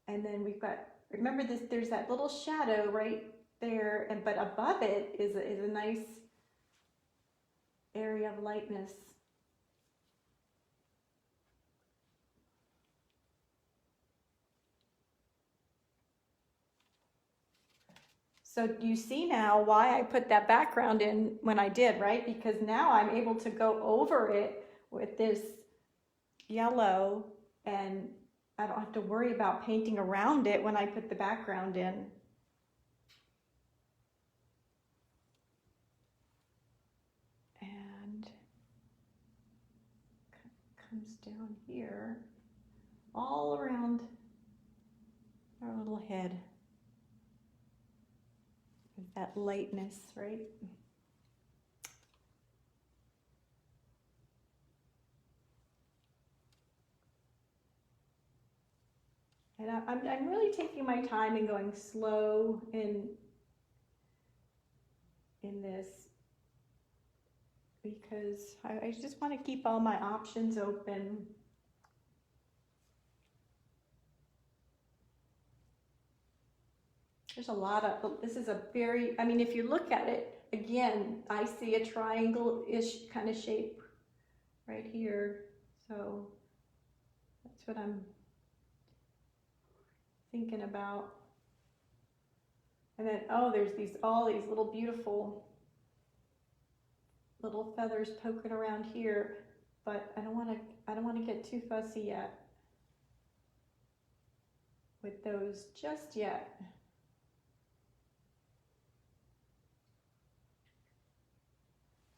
A: And then we've got, remember this, there's that little shadow right there, and but above it is a nice area of lightness. So you see now why I put that background in when I did, right? Because now I'm able to go over it with this yellow, and I don't have to worry about painting around it when I put the background in. And comes down here, all around our little head. With that lightness, right? And I'm really taking my time and going slow and in this because I just want to keep all my options open. There's a lot of, this is a very, I mean, if you look at it, again, I see a triangle-ish kind of shape right here. So that's what I'm thinking about. And then, oh, there's all these little beautiful little feathers poking around here, but I don't want to get too fussy yet with those just yet.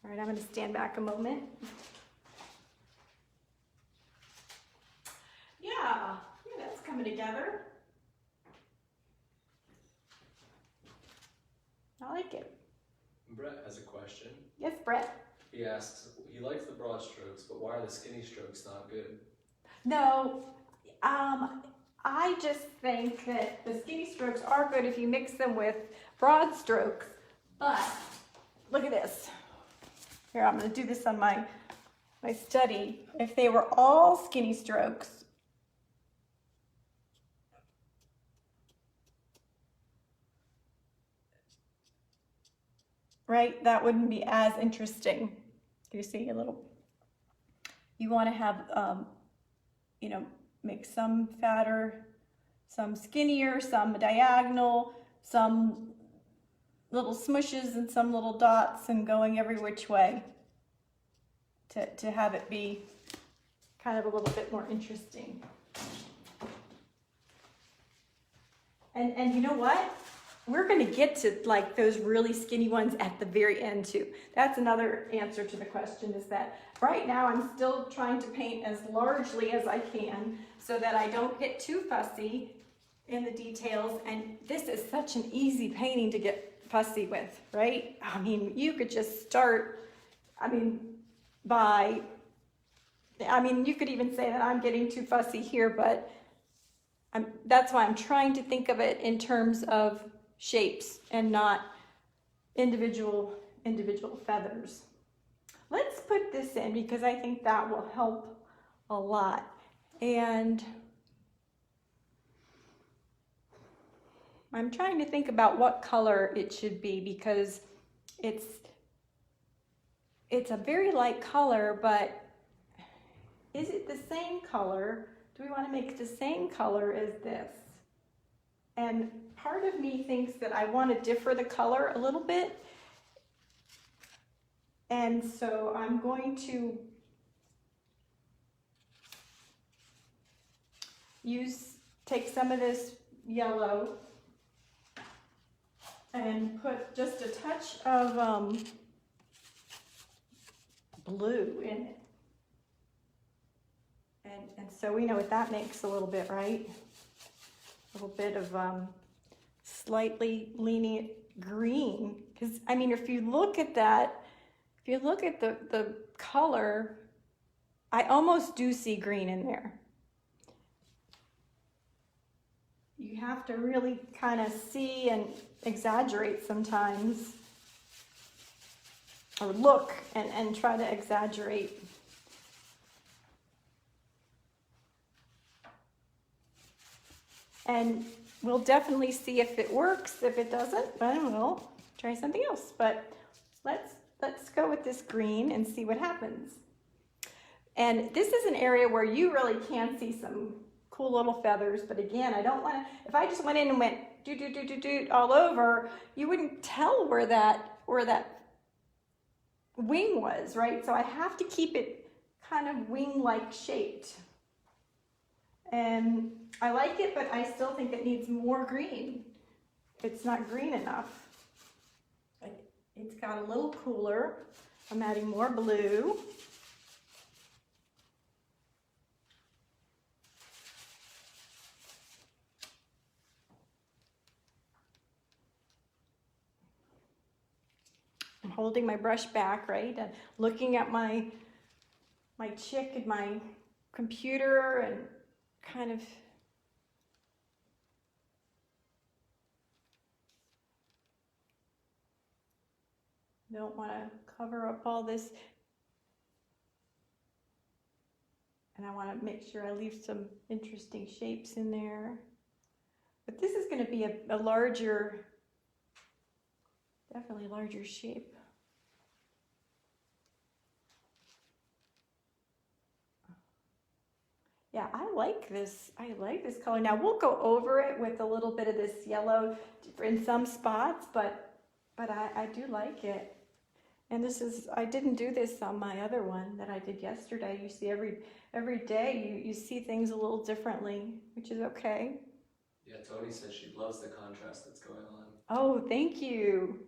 A: All right, I'm going to stand back a moment. Yeah, that's coming together. I like it.
B: Brett has a question.
A: Yes, Brett.
B: He asks, he likes the broad strokes, but why are the skinny strokes not good?
A: No, I just think that the skinny strokes are good if you mix them with broad strokes, but look at this. Here, I'm going to do this on my study. If they were all skinny strokes, right, that wouldn't be as interesting. You see a little, you want to have, you know, make some fatter, some skinnier, some diagonal, some little smushes and some little dots and going every which way to have it be kind of a little bit more interesting. And you know what? We're going to get to like those really skinny ones at the very end too. That's another answer to the question, is that right now I'm still trying to paint as largely as I can so that I don't get too fussy in the details. And this is such an easy painting to get fussy with, right? I mean, you could just start, you could even say that I'm getting too fussy here, but that's why I'm trying to think of it in terms of shapes and not individual feathers. Let's put this in because I think that will help a lot. And I'm trying to think about what color it should be because it's a very light color, but is it the same color? Do we want to make it the same color as this? And part of me thinks that I want to differ the color a little bit. And so I'm going to take some of this yellow and put just a touch of blue in it. And so we know what that makes a little bit, right? A little bit of slightly lenient green. Because, I mean, if you look at that, if you look at the color, I almost do see green in there. You have to really kind of see and exaggerate sometimes, or look and try to exaggerate. And we'll definitely see if it works. If it doesn't, then we'll try something else. But let's go with this green and see what happens. And this is an area where you really can see some cool little feathers. But again, I don't want to, if I just went in and went do all over, you wouldn't tell where that wing was, right? So I have to keep it kind of wing-like shaped. And I like it, but I still think it needs more green. It's not green enough. It's got a little cooler. I'm adding more blue. I'm holding my brush back, right? And looking at my chick and my computer and kind of Don't want to cover up all this. And I want to make sure I leave some interesting shapes in there. But this is going to be a larger, definitely larger shape. Yeah, I like this. I like this color. Now we'll go over it with a little bit of this yellow in some spots, but I do like it. And this is, I didn't do this on my other one that I did yesterday. You see every day you see things a little differently, which is okay.
B: Yeah, Tony says she loves the contrast that's going on.
A: Oh, thank you.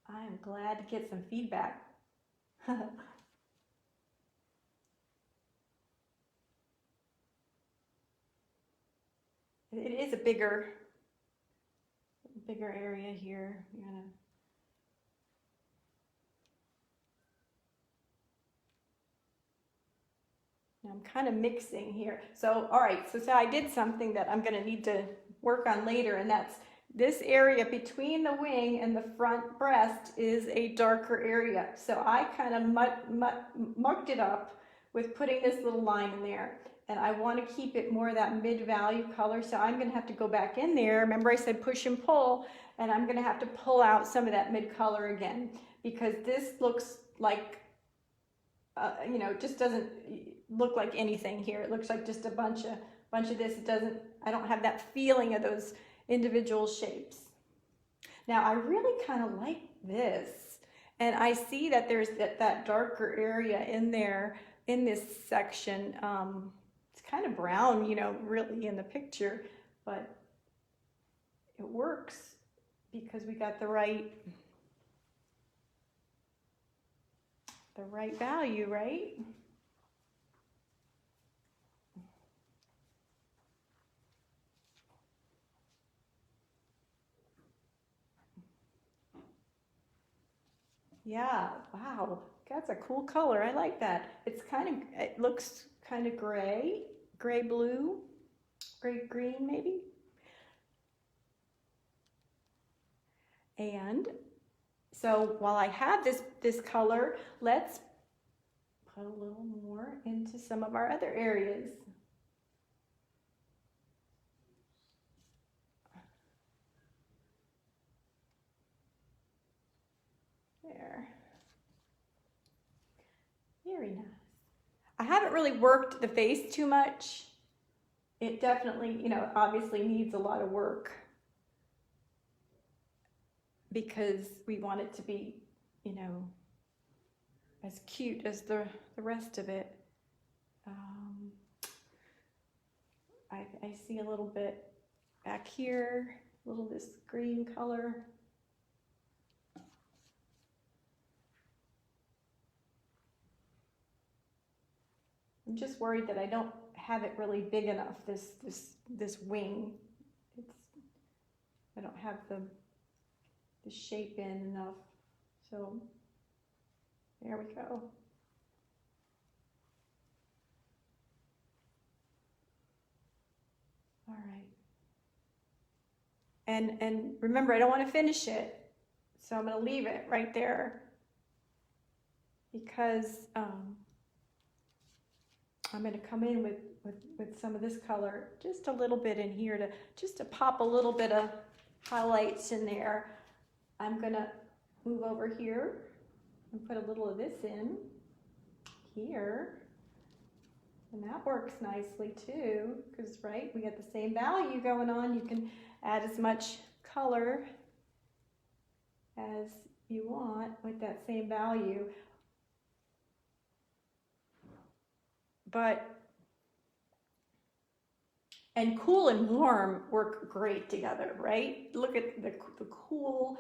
A: I am glad to get some feedback. It is a bigger area here. You're gonna. Now I'm kind of mixing here. So, all right, so I did something that I'm gonna need to work on later, and that's this area between the wing and the front breast is a darker area. So I kind of mucked it up with putting this little line in there. And I want to keep it more of that mid-value color, so I'm going to have to go back in there. Remember I said push and pull, and I'm going to have to pull out some of that mid-color again, because this looks like, you know, just doesn't look like anything here. It looks like just a bunch of this. It doesn't, I don't have that feeling of those individual shapes. Now I really kind of like this, and I see that there's that darker area in there in this section. It's kind of brown, you know, really in the picture, but it works because we got the right value, right? Yeah, wow, that's a cool color. I like that. It looks kind of gray blue, gray green maybe. And so while I have this color, let's put a little more into some of our other areas. There. Very nice. I haven't really worked the face too much. It definitely, you know, obviously needs a lot of work because we want it to be, you know, as cute as the rest of it. I see a little bit back here, a little this green color. I'm just worried that I don't have it really big enough, this wing. I don't have the shape in enough. So there we go. All right. And remember, I don't want to finish it, so I'm going to leave it right there because I'm going to come in with some of this color, just a little bit in here to pop a little bit of highlights in there. I'm going to move over here and put a little of this in here. And that works nicely too, because right, we got the same value going on. You can add as much color as you want with that same value. And cool and warm work great together, right? Look at the cool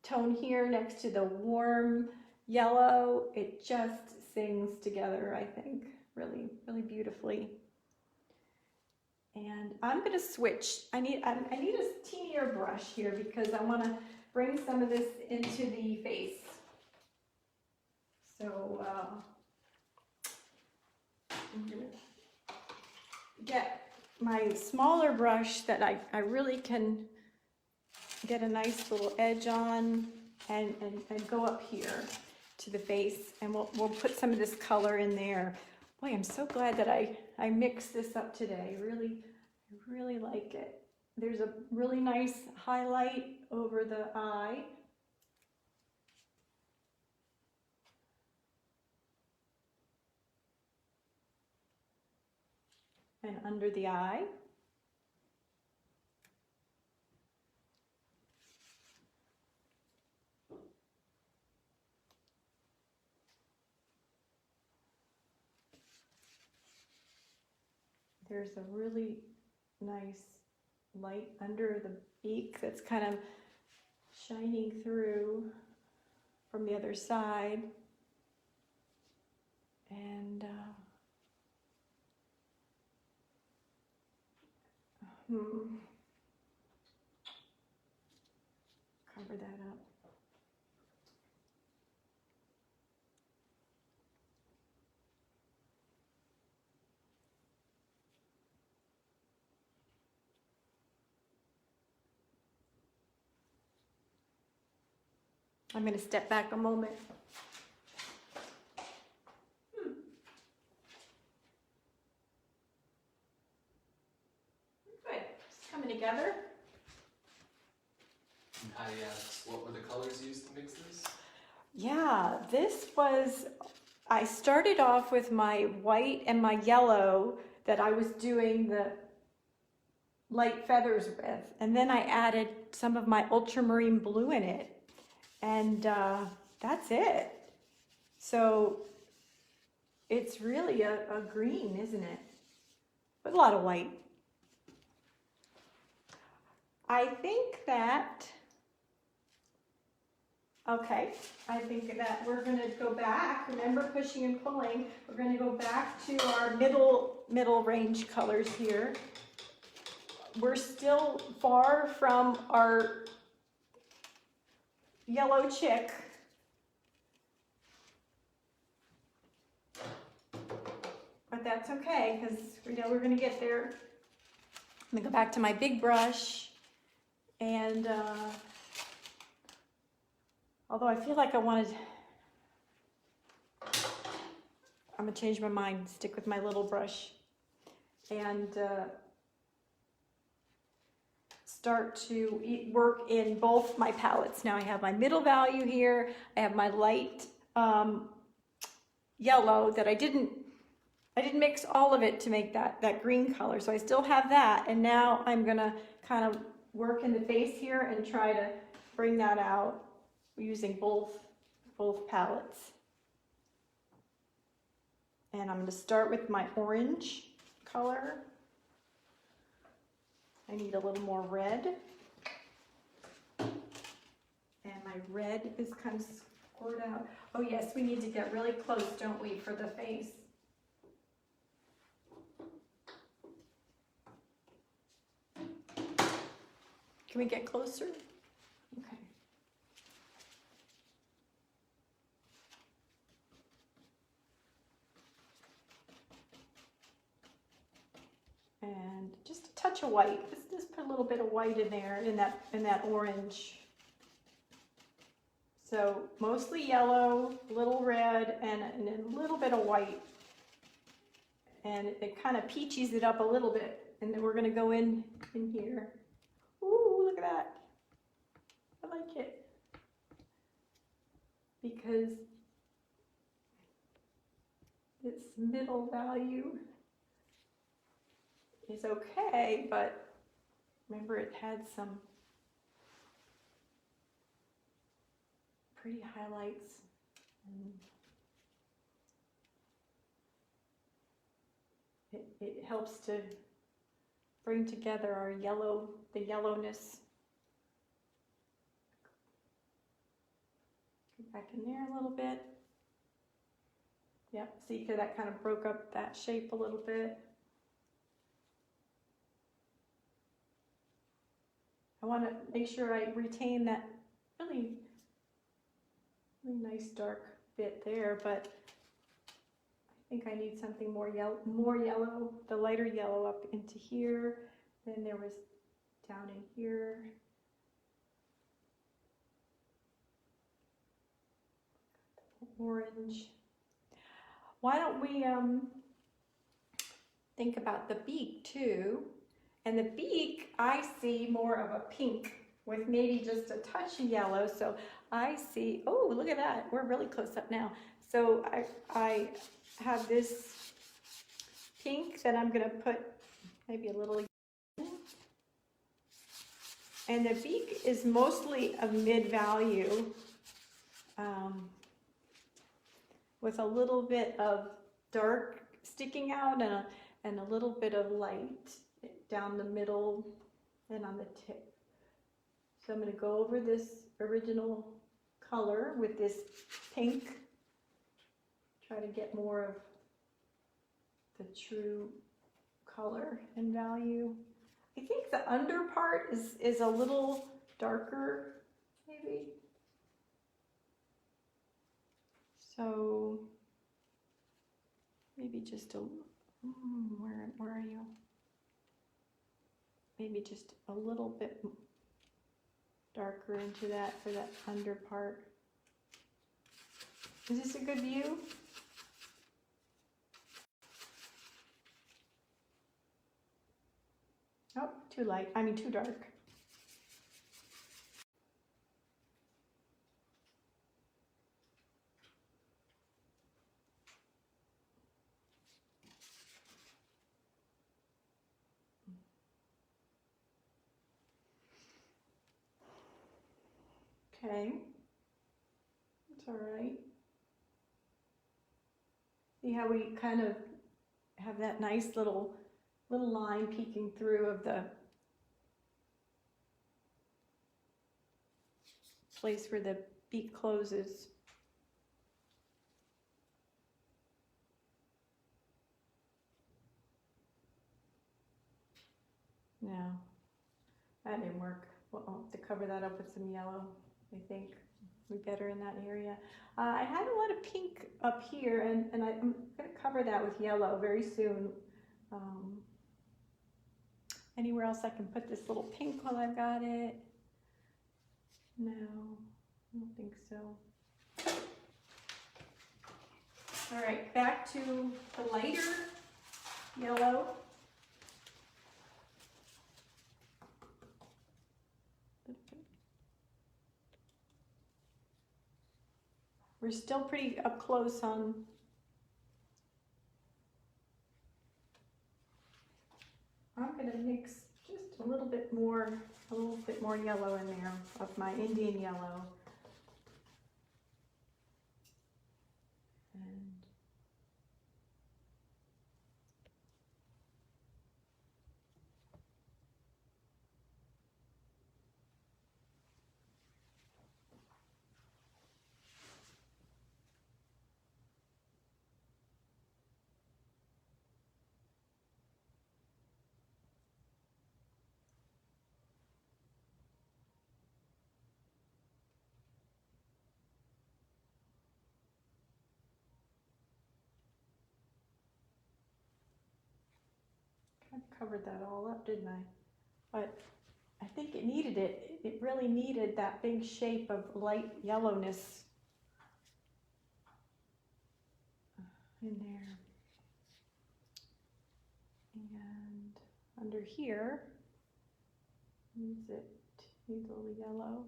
A: tone here next to the warm yellow. It just sings together, I think, really, really beautifully. And I'm going to switch. I need a teenier brush here because I want to bring some of this into the face. So I'm gonna get my smaller brush that I really can get a nice little edge on and go up here to the face, and we'll put some of this color in there. Boy, I'm so glad that I mixed this up today. I really like it. There's a really nice highlight over the eye. And under the eye. There's a really nice light under the beak that's kind of shining through from the other side. And cover that up. I'm going to step back a moment. Good. It's coming together.
B: And I asked, what were the colors used to mix this?
A: Yeah, I started off with my white and my yellow that I was doing the light feathers with, and then I added some of my ultramarine blue in it, and that's it. So it's really a green, isn't it? With a lot of white. I think that we're going to go back. Remember, pushing and pulling. We're going to go back to our middle range colors here. We're still far from our yellow chick. But that's okay, because we know we're going to get there. I'm going to go back to my big brush, and although I feel like I'm going to change my mind, stick with my little brush, and start to work in both my palettes. Now I have my middle value here, I have my light yellow that I didn't mix all of it to make that green color, so I still have that, and now I'm going to kind of work in the face here and try to bring that out using both palettes. And I'm going to start with my orange color. I need a little more red. And my red is kind of scored out. Oh yes, we need to get really close, don't we, for the face. Can we get closer? Okay. And just a touch of white. Just put a little bit of white in there, in that orange. So mostly yellow, a little red, and a little bit of white. And it kind of peaches it up a little bit. And then we're going to go in here. Ooh, look at that. I like it. Because this middle value is okay, but remember it had some pretty highlights. And it helps to bring together our the yellowness. Go back in there a little bit. Yep, see how that kind of broke up that shape a little bit. I want to make sure I retain that really nice dark bit there, but I think I need something more yellow, the lighter yellow up into here. Then there was down in here. Orange. Why don't we think about the beak too? And the beak, I see more of a pink with maybe just a touch of yellow. So I see, oh, look at that. We're really close up now. So I have this pink that I'm gonna put maybe a little, and the beak is mostly a mid-value with a little bit of dark sticking out and a little bit of light down the middle and on the tip. So I'm going to go over this original color with this pink, try to get more of the true color and value. I think the under part is a little darker, maybe. So maybe just a, where are you? Maybe just a little bit darker into that for that under part. Is this a good view? Oh, too light, I mean too dark. Okay, it's all right. See how we kind of have that nice little line peeking through of the place where the beak closes. No, that didn't work. We'll have to cover that up with some yellow. I think we're better in that area. I had a lot of pink up here, and I'm going to cover that with yellow very soon. Anywhere else I can put this little pink while I've got it? No, I don't think so. All right, back to the lighter yellow. We're still pretty up close on I'm going to mix just a little bit more yellow in there of my Indian yellow. And I covered that all up, didn't I? But I think it needed it. It really needed that big shape of light yellowness in there. And under here, needs a little yellow.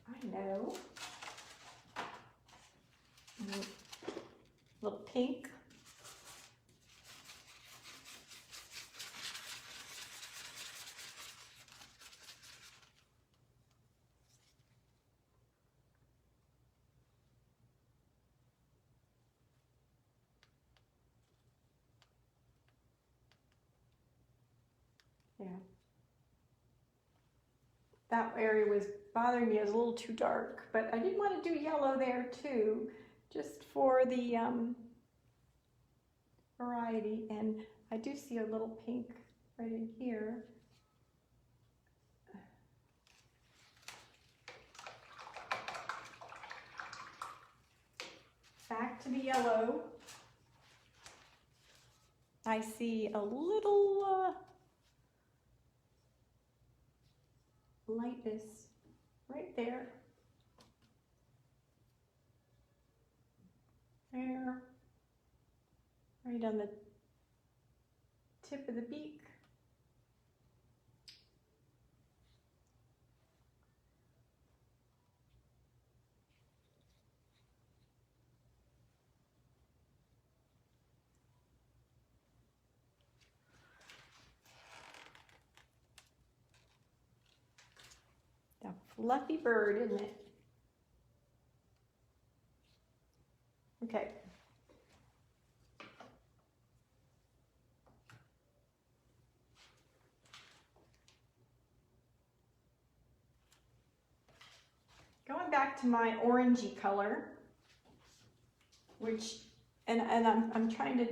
A: I know. Little pink. Yeah. That area was bothering me. It was a little too dark, but I did want to do yellow there too, just for the variety, and I do see a little pink right in here. Back to the yellow. I see a little lightness right there. There. Right on the tip of the beak. A fluffy bird, isn't it? Okay. Going back to my orangey color, which, and I'm trying to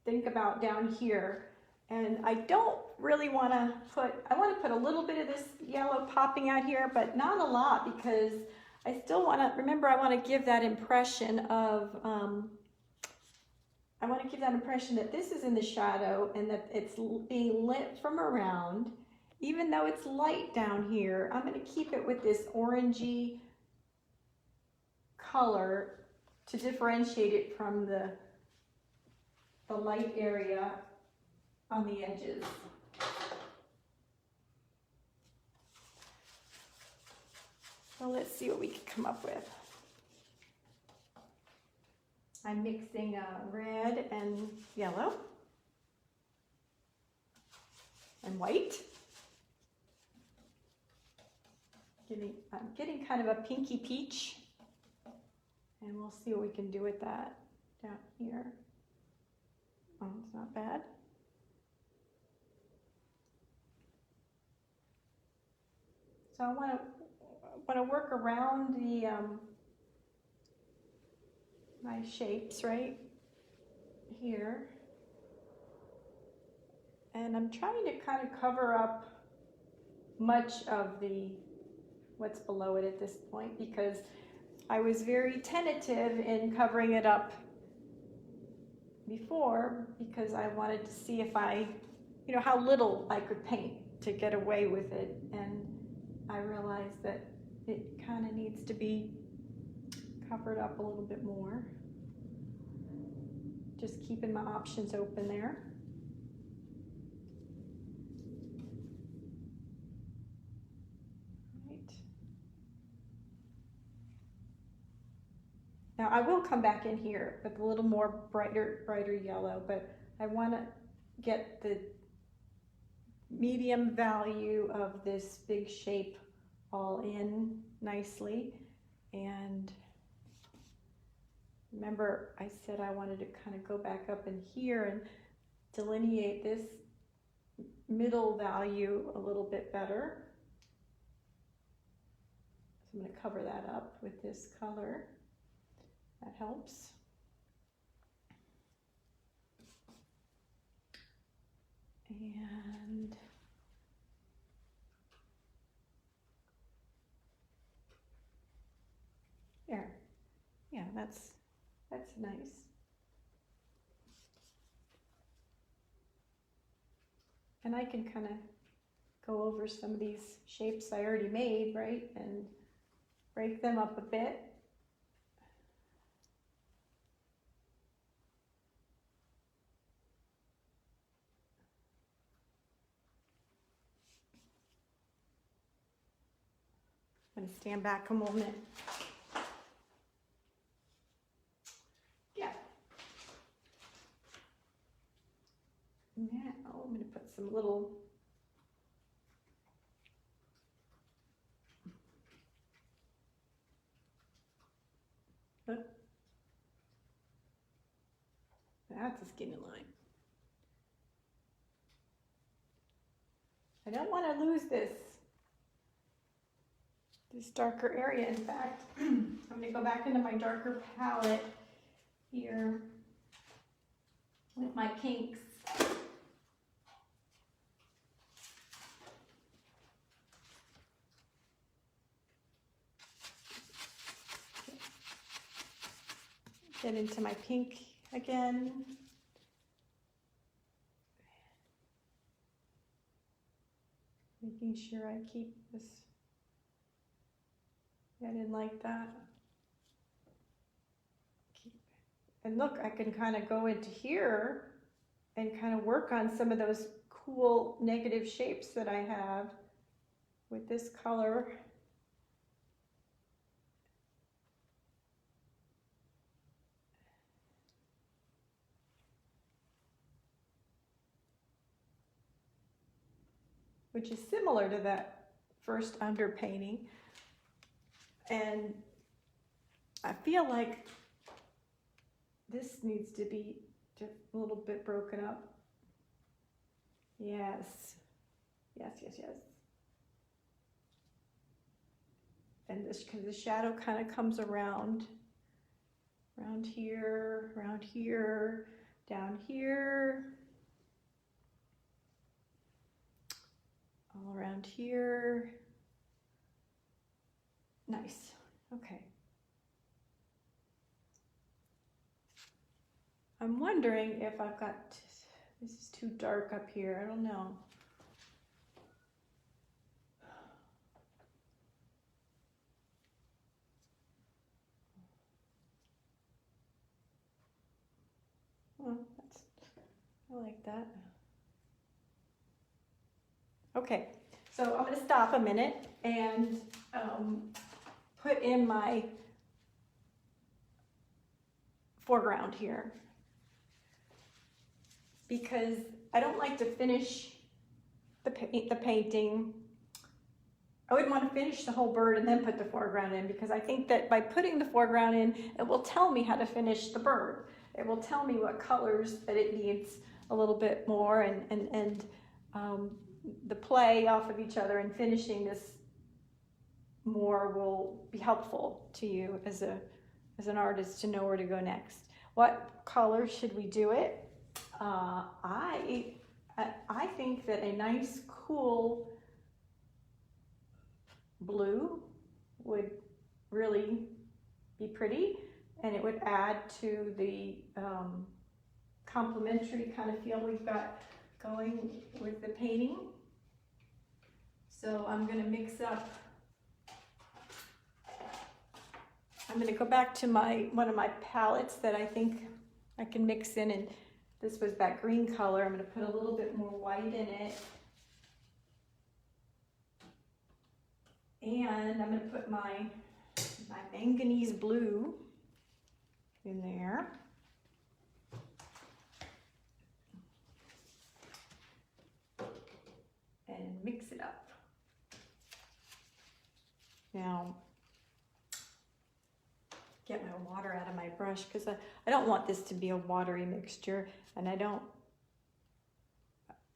A: think about down here, and I don't really want to put, I want to put a little bit of this yellow popping out here, but not a lot, because I still want to, remember, I want to give that impression of, I want to give that impression that this is in the shadow and that it's being lit from around. Even though it's light down here, I'm going to keep it with this orangey color to differentiate it from the light area on the edges. So let's see what we can come up with. I'm mixing red and yellow and white. I'm getting kind of a pinky peach, and we'll see what we can do with that down here. Oh, it's not bad. So I want to work around the my shapes right here, and I'm trying to kind of cover up much of what's below it at this point, because I was very tentative in covering it up before, because I wanted to see if how little I could paint to get away with it, and I realized that it kind of needs to be covered up a little bit more. Just keeping my options open there. Right. Now I will come back in here with a little more brighter yellow, but I want to get the medium value of this big shape all in nicely. And remember, I said I wanted to kind of go back up in here and delineate this middle value a little bit better. So I'm going to cover that up with this color. That helps. And there. Yeah, that's nice. And I can kind of go over some of these shapes I already made, right? And break them up a bit. I'm going to stand back a moment. Yeah. Now I'm going to put some little that's a skinny line. I don't want to lose this darker area. In fact, I'm going to go back into my darker palette here with my pinks. Get into my pink again. Making sure I keep this. I didn't like that. And look, I can kind of go into here and kind of work on some of those cool negative shapes that I have with this color. Which is similar to that first underpainting. And I feel like this needs to be just a little bit broken up. Yes, yes, yes, yes. And this, because the shadow kind of comes around here, down here, all around here. Nice, okay. I'm wondering if I've got, this is too dark up here, I don't know. Well, I like that. Okay, so I'm going to stop a minute and put in my foreground here, because I don't like to finish the painting. I wouldn't want to finish the whole bird and then put the foreground in, because I think that by putting the foreground in, it will tell me how to finish the bird. It will tell me what colors that it needs a little bit more, and the play off of each other and finishing this more will be helpful to you as an artist to know where to go next. What color should we do it? I think that a nice cool blue would really be pretty, and it would add to the complementary kind of feel we've got going with the painting. So I'm going to mix up. I'm going to go back to one of my palettes that I think I can mix in, and this was that green color. I'm going to put a little bit more white in it. And I'm going to put my manganese blue in there. And mix it up. Now, get my water out of my brush, because I don't want this to be a watery mixture, and I'm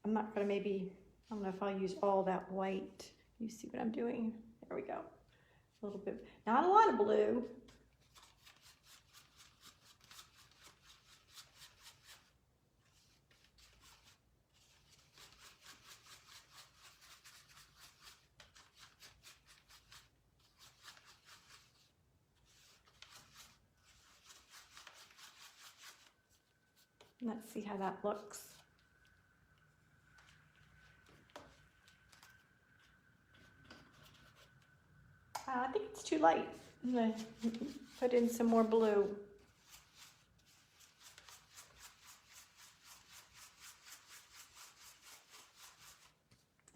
A: not going to maybe, I don't know if I'll use all that white. You see what I'm doing? There we go. A little bit, not a lot of blue. Let's see how that looks. I think it's too light. I'm going to put in some more blue.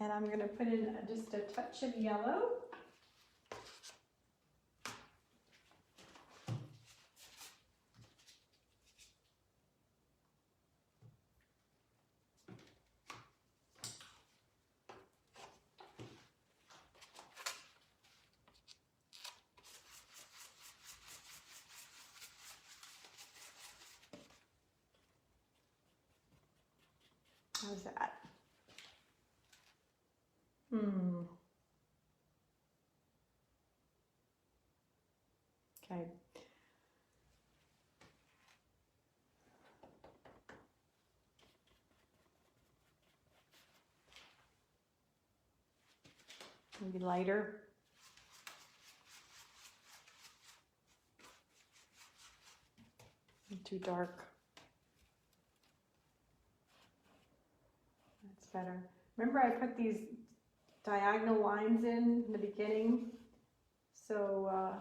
A: And I'm going to put in just a touch of yellow. How's that? Okay. Maybe lighter. Too dark. That's better. Remember I put these diagonal lines in the beginning? So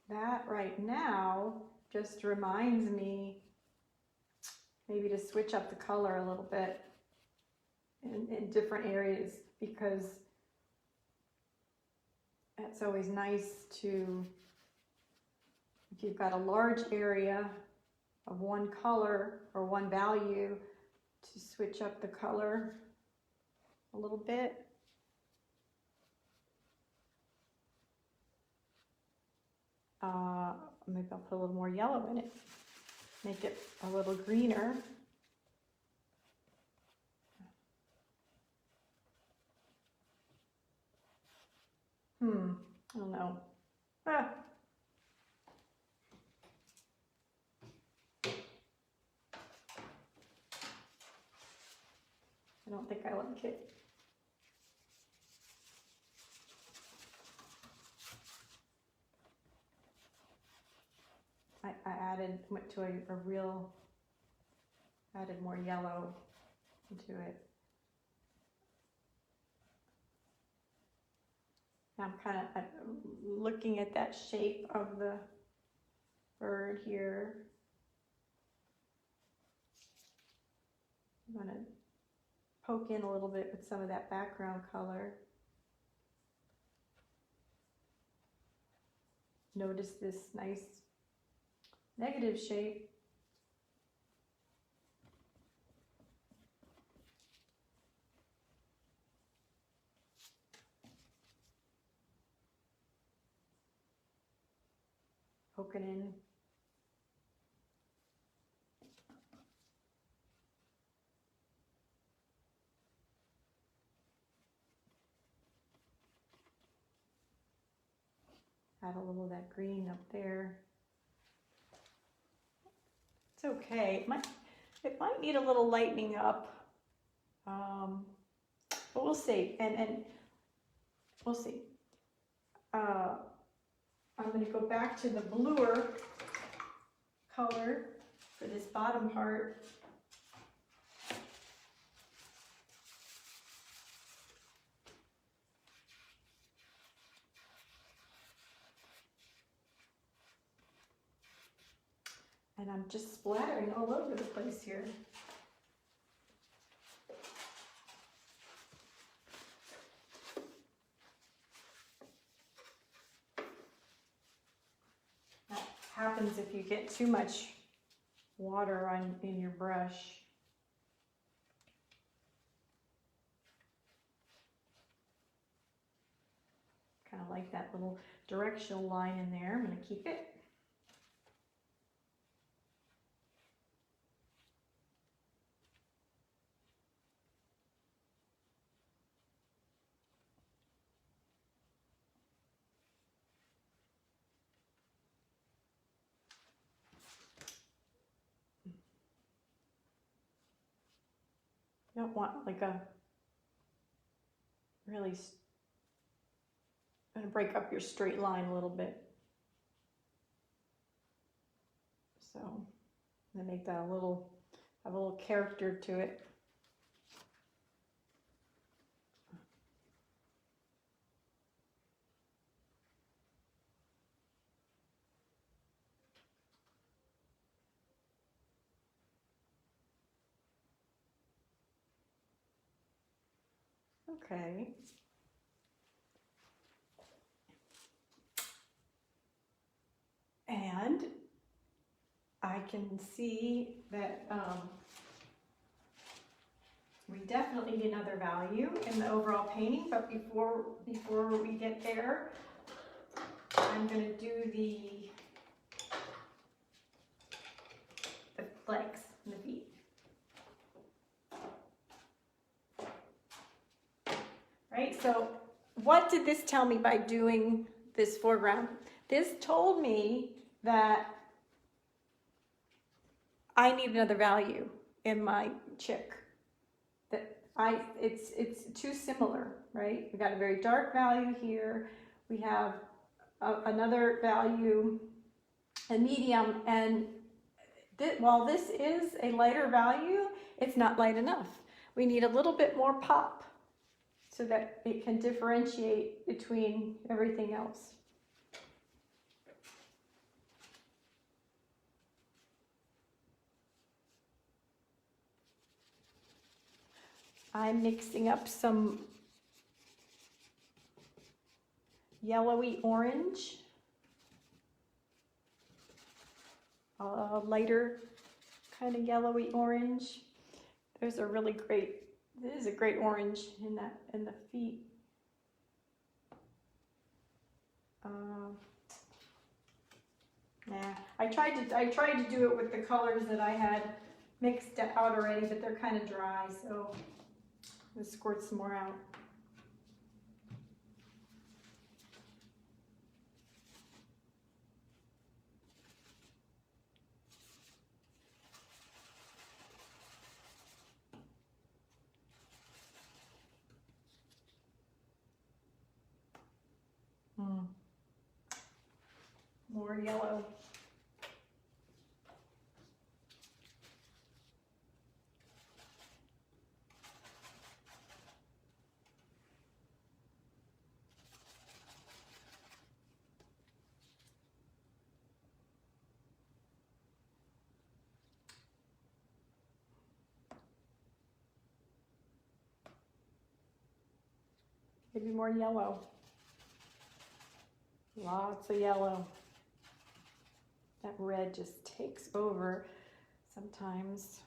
A: that right now just reminds me maybe to switch up the color a little bit in different areas, because it's always nice to, if you've got a large area of one color or one value, to switch up the color a little bit. Maybe I'll put a little more yellow in it, make it a little greener. I don't know. Ah. I don't think I like it. I went to a real, added more yellow into it. I'm kind of looking at that shape of the bird here. I'm going to poke in a little bit with some of that background color. Notice this nice negative shape. Poking in. Add a little of that green up there. It's okay. It might need a little lightening up, but we'll see. And we'll see. I'm going to go back to the bluer color for this bottom part. And I'm just splattering all over the place here. That happens if you get too much water in your brush. Kind of like that little directional line in there. I'm going to keep it. You don't want like a really, going to break up your straight line a little bit. So I'm going to make that have a little character to it. Okay. And I can see that we definitely need another value in the overall painting, but before we get there, I'm going to do the legs and the feet. Right, so what did this tell me by doing this foreground? This told me that I need another value in my chick. it's too similar, right? We got a very dark value here. We have another value, a medium, and while this is a lighter value, it's not light enough. We need a little bit more pop so that it can differentiate between everything else. I'm mixing up some yellowy orange, a lighter kind of yellowy orange. There's a really great, this is a great orange in the feet. I tried to do it with the colors that I had mixed out already, but they're kind of dry, so I'm gonna squirt some more out. More yellow. Maybe more yellow. Lots of yellow. That red just takes over sometimes.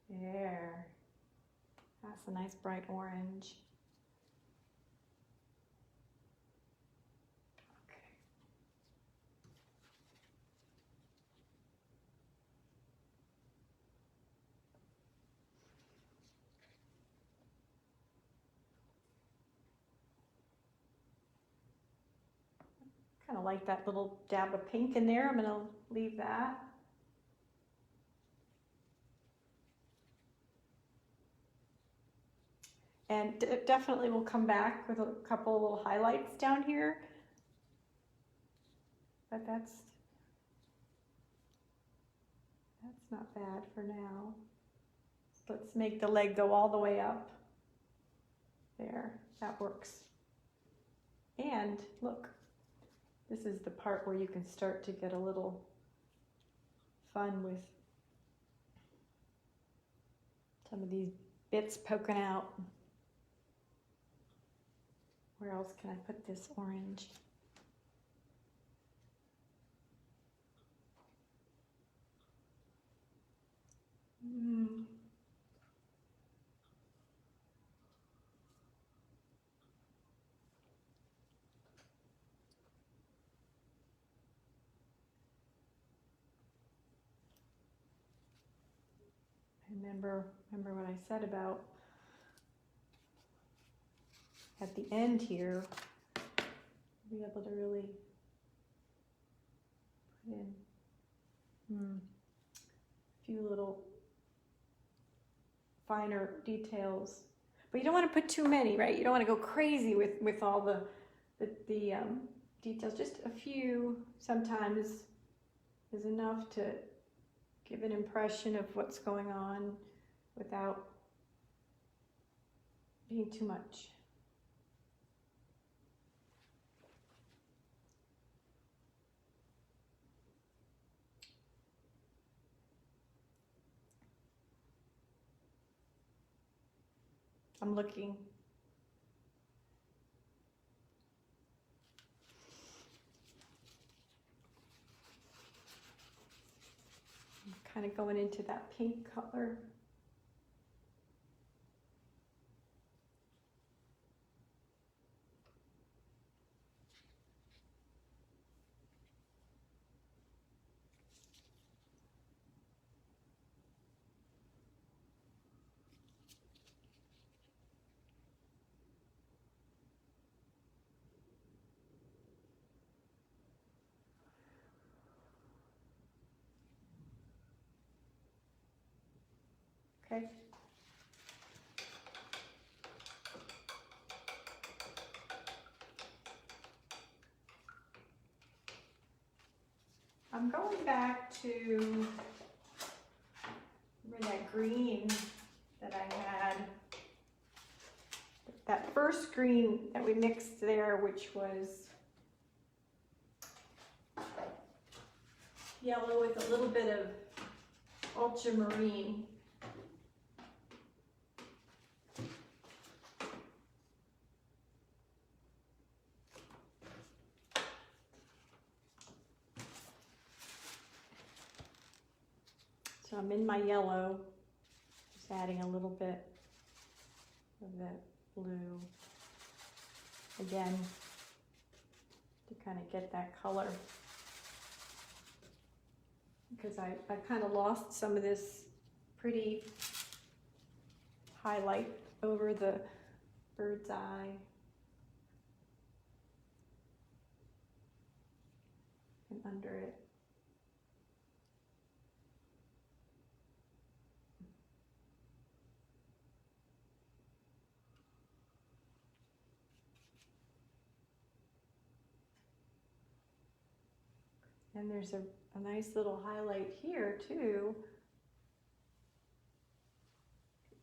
A: There. That's a nice bright orange. Okay. Kind of like that little dab of pink in there. I'm going to leave that. And definitely we'll come back with a couple little highlights down here. But that's not bad for now. Let's make the leg go all the way up. There, that works. And look, this is the part where you can start to get a little fun with some of these bits poking out. Where else can I put this orange? Remember what I said about at the end here, be able to really put in a few little finer details. But you don't want to put too many, right? You don't want to go crazy with all the details. Just a few sometimes is enough to give an impression of what's going on without being too much. I'm looking. I'm kind of going into that pink color. Okay. I'm going back to remember that green that I had. That first green that we mixed there, which was yellow with a little bit of ultramarine. So I'm in my yellow, just adding a little bit of that blue again to kind of get that color, because I kind of lost some of this pretty highlight over the bird's eye. And under it. And there's a nice little highlight here too.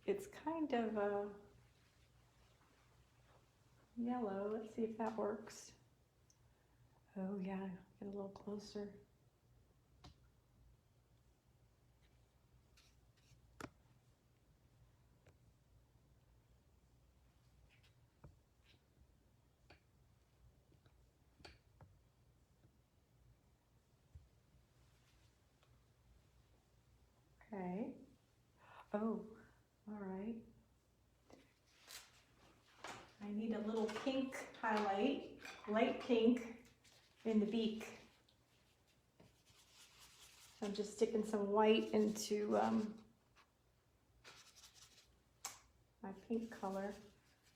A: It's kind of a yellow. Let's see if that works. Oh yeah, get a little closer. Okay. Oh, all right. I need a little pink highlight, light pink in the beak. So I'm just sticking some white into my pink color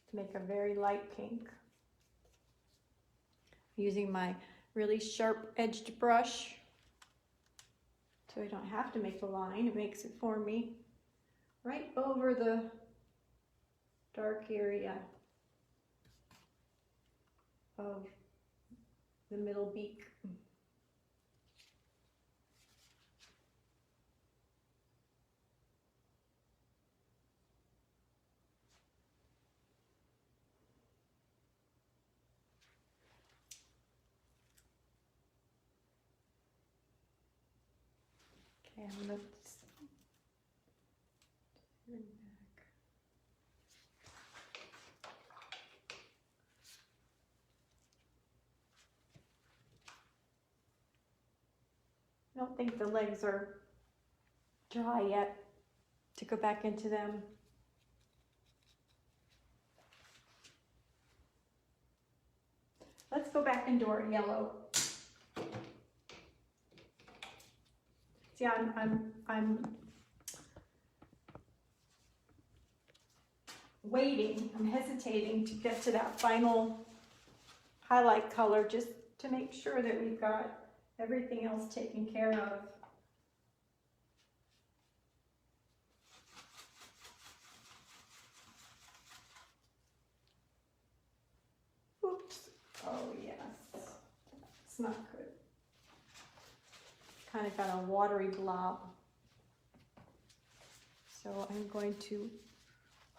A: to make a very light pink. Using my really sharp edged brush, so I don't have to make the line, it makes it for me. Right over the dark area of the middle beak. Okay, I'm gonna turn back. I don't think the legs are dry yet to go back into them. Let's go back into our yellow. See, I'm waiting, I'm hesitating to get to that final highlight color just to make sure that we've got everything else taken care of. Oops. Oh yes, it's not good. Kind of got a watery blob. So I'm going to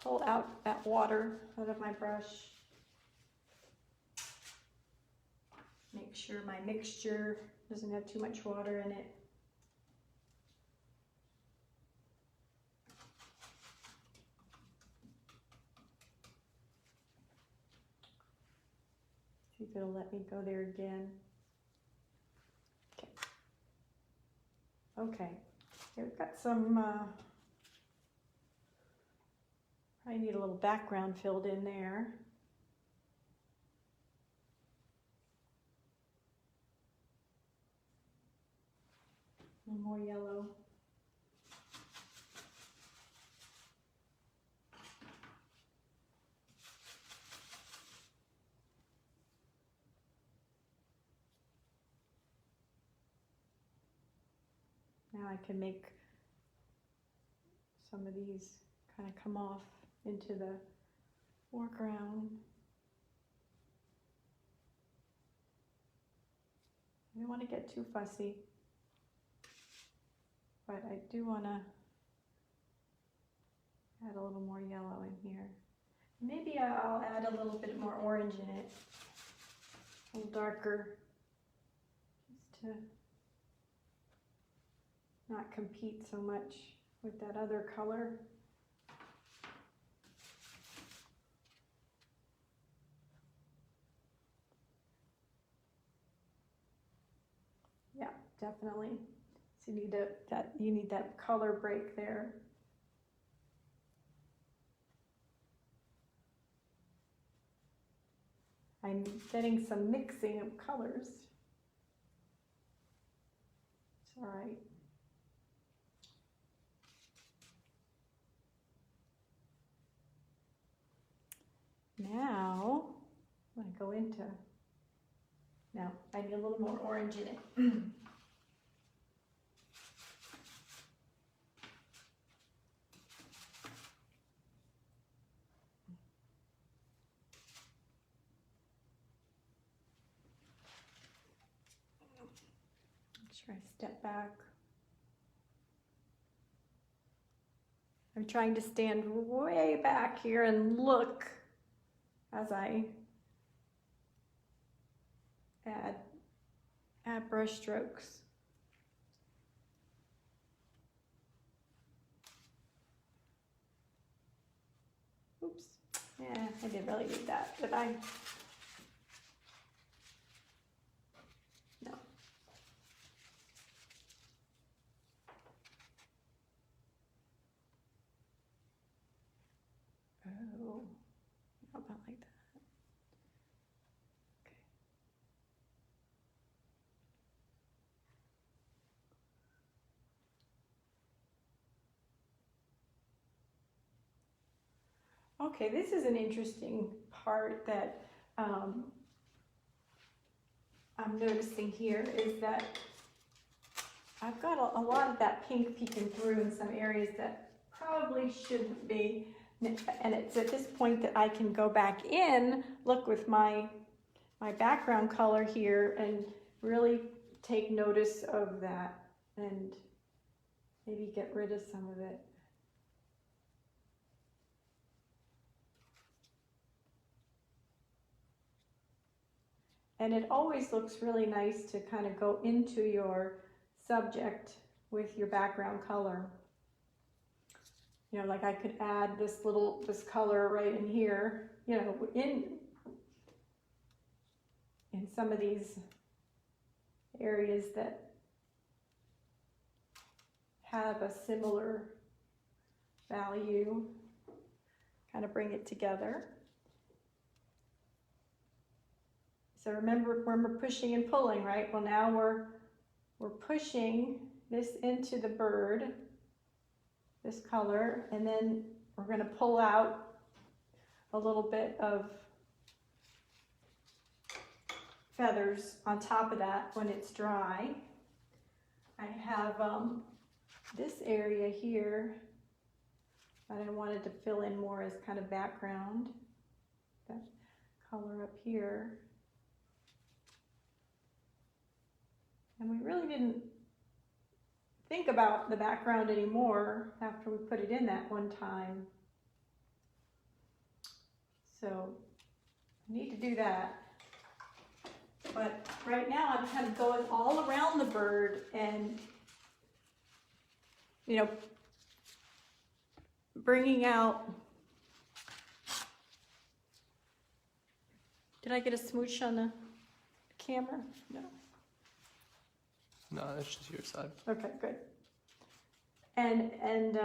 A: pull out that water out of my brush. Make sure my mixture doesn't have too much water in it. See if it'll let me go there again. Okay. Okay. Here we've got some, I need a little background filled in there. A little more yellow. Now I can make some of these kind of come off into the foreground. I don't want to get too fussy, but I do want to add a little more yellow in here. Maybe I'll add a little bit more orange in it, a little darker, just to not compete so much with that other color. Yeah, definitely. So you need that color break there. I'm getting some mixing of colors. It's all right. Now, I'm going to go into, now I need a little more orange in it. Make sure I step back. I'm trying to stand way back here and look as I add brush strokes. Oops, yeah, I didn't really need that, did I? No. Oh, how about like that? Okay, this is an interesting part that I'm noticing here is that I've got a lot of that pink peeking through in some areas that probably shouldn't be. And it's at this point that I can go back in, look with my background color here and really take notice of that and maybe get rid of some of it. And it always looks really nice to kind of go into your subject with your background color. You know, like I could add this color right in here, you know, in some of these areas that have a similar value, kind of bring it together. So remember when we're pushing and pulling, right? Well, now we're pushing this into the bird, this color, and then we're going to pull out a little bit of feathers on top of that when it's dry. I have this area here that I wanted to fill in more as kind of background, that color up here. And we really didn't think about the background anymore after we put it in that one time. So I need to do that. But right now I'm kind of going all around the bird and, you know, bringing out. Did I get a smooch on the camera? No.
B: No, that's just your side.
A: Okay, good. And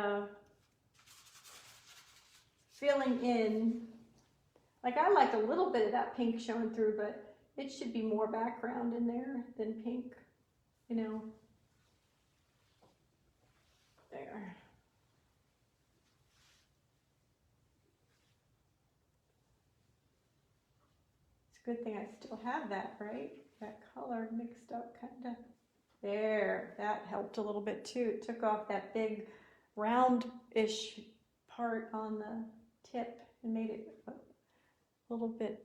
A: filling in, like I like a little bit of that pink showing through, but it should be more background in there than pink, you know. There. It's a good thing I still have that, right? That color mixed up kind of. There, that helped a little bit too. It took off that big round blue-ish part on the tip and made it a little bit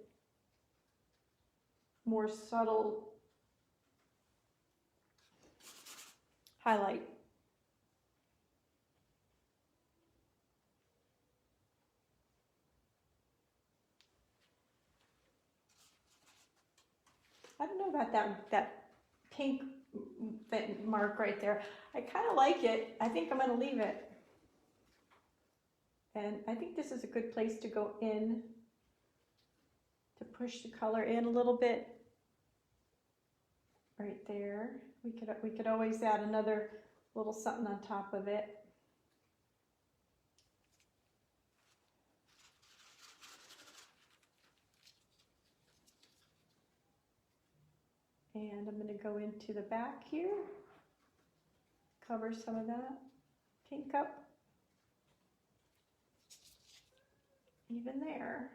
A: more subtle highlight. I don't know about that pink mark right there. I kind of like it. I think I'm going to leave it. And I think this is a good place to go in, to push the color in a little bit. Right there. We could always add another little something on top of it. And I'm going to go into the back here, cover some of that pink up, even there.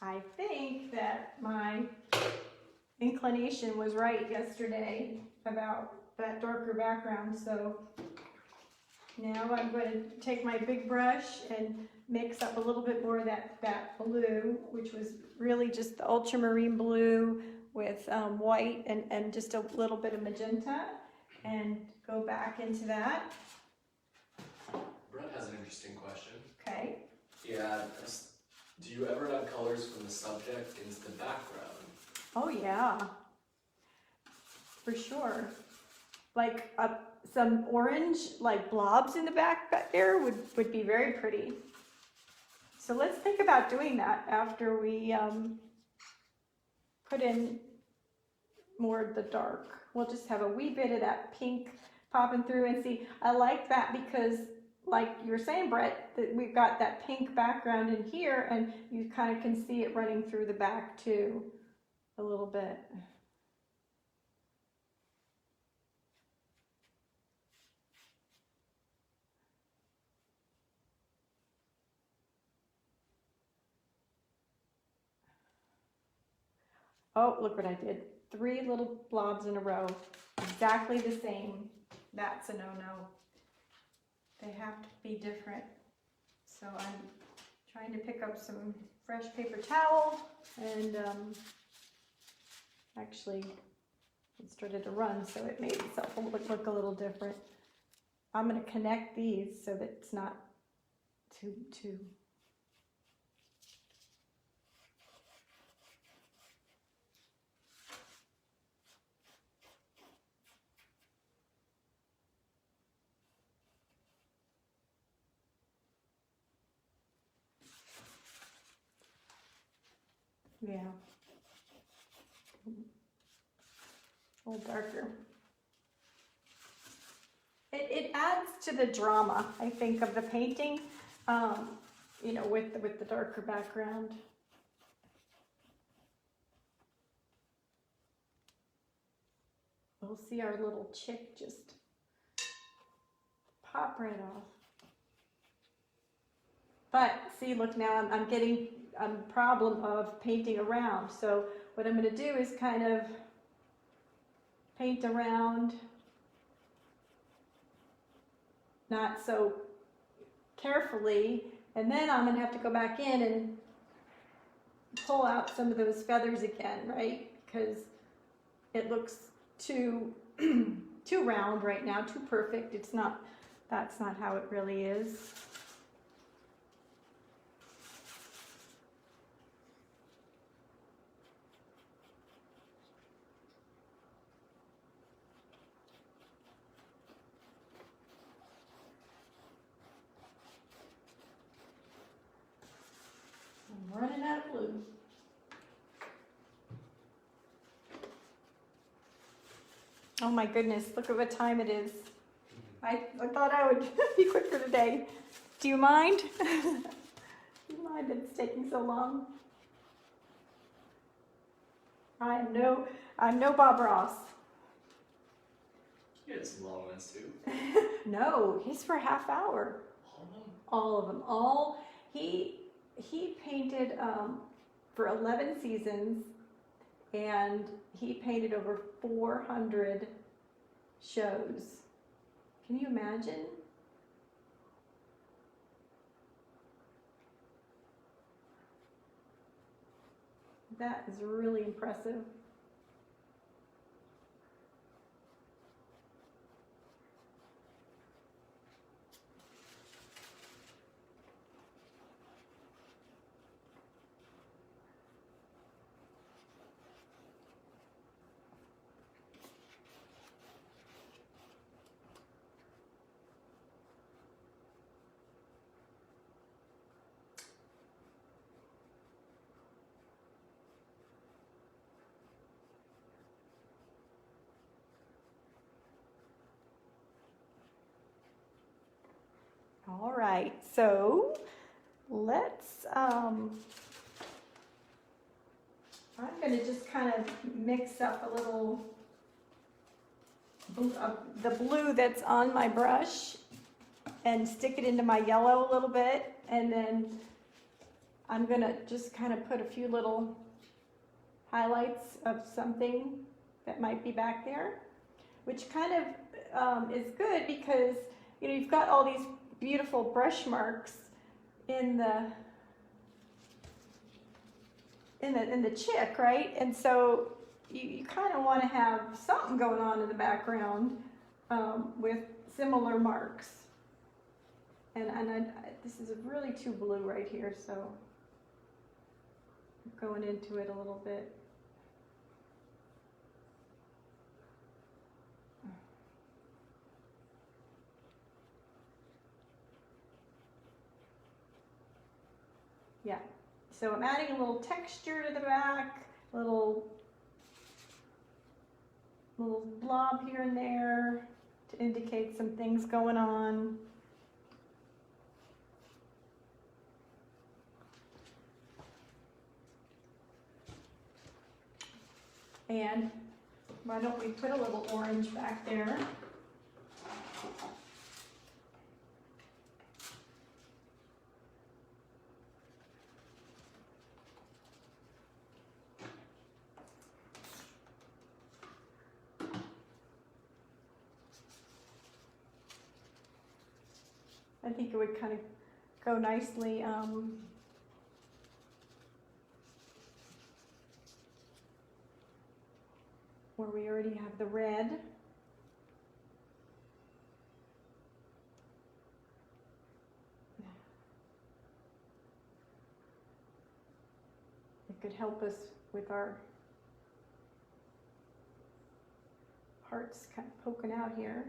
A: I think that my inclination was right yesterday about that darker background, so now I'm going to take my big brush and mix up a little bit more of that blue, which was really just the ultramarine blue with white and just a little bit of magenta, and go back into that.
B: Brett has an interesting question.
A: Okay.
B: Yeah. Do you ever add colors from the subject into the background?
A: Oh yeah, for sure. Like some orange, like blobs in the back there would be very pretty. So let's think about doing that after we put in more of the dark. We'll just have a wee bit of that pink popping through, and see, I like that because, like you were saying, Brett, that we've got that pink background in here, and you kind of can see it running through the back too, a little bit. Oh, look what I did. 3 little blobs in a row, exactly the same. That's a no-no. They have to be different. So I'm trying to pick up some fresh paper towel, and actually it started to run, so it made itself look a little different. I'm going to connect these so that it's not too yeah, a little darker. It adds to the drama, I think, of the painting, you know, with the darker background. We'll see our little chick just pop right off. But see, look, now I'm getting a problem of painting around. So what I'm going to do is kind of paint around, not so carefully, and then I'm going to have to go back in and pull out some of those feathers again, right? Because it looks too too round right now, too perfect. It's not, that's not how it really is. I'm running out of blue. Oh my goodness, look at what time it is. I thought I would be quicker today. Do you mind? Do you mind that it's taking so long? I'm no Bob Ross.
B: You had some long ones too.
A: No, he's for a half hour.
B: All of them?
A: All of them. He painted for 11 seasons, and he painted over 400 shows. Can you imagine? That is really impressive. All right, so let's, I'm going to just kind of mix up a little, the blue that's on my brush and stick it into my yellow a little bit, and then I'm going to just kind of put a few little highlights of something that might be back there, which kind of is good because, you know, you've got all these beautiful brush marks in the chick, right? And so you kind of want to have something going on in the background with similar marks. And this is really too blue right here, so I'm going into it a little bit. Yeah, so I'm adding a little texture to the back, little blob here and there to indicate some things going on. And why don't we put a little orange back there? I think it would kind of go nicely where we already have the red. It could help us with our hearts kind of poking out here.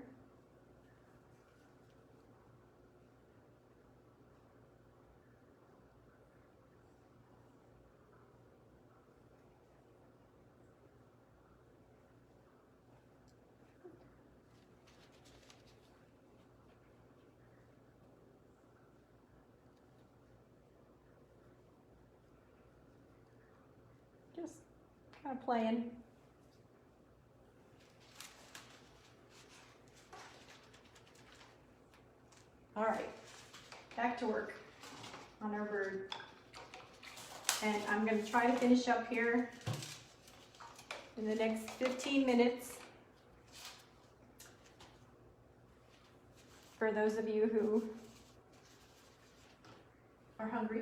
A: Just kind of playing. All right, back to work on our bird. And I'm going to try to finish up here in the next 15 minutes. For those of you who are hungry,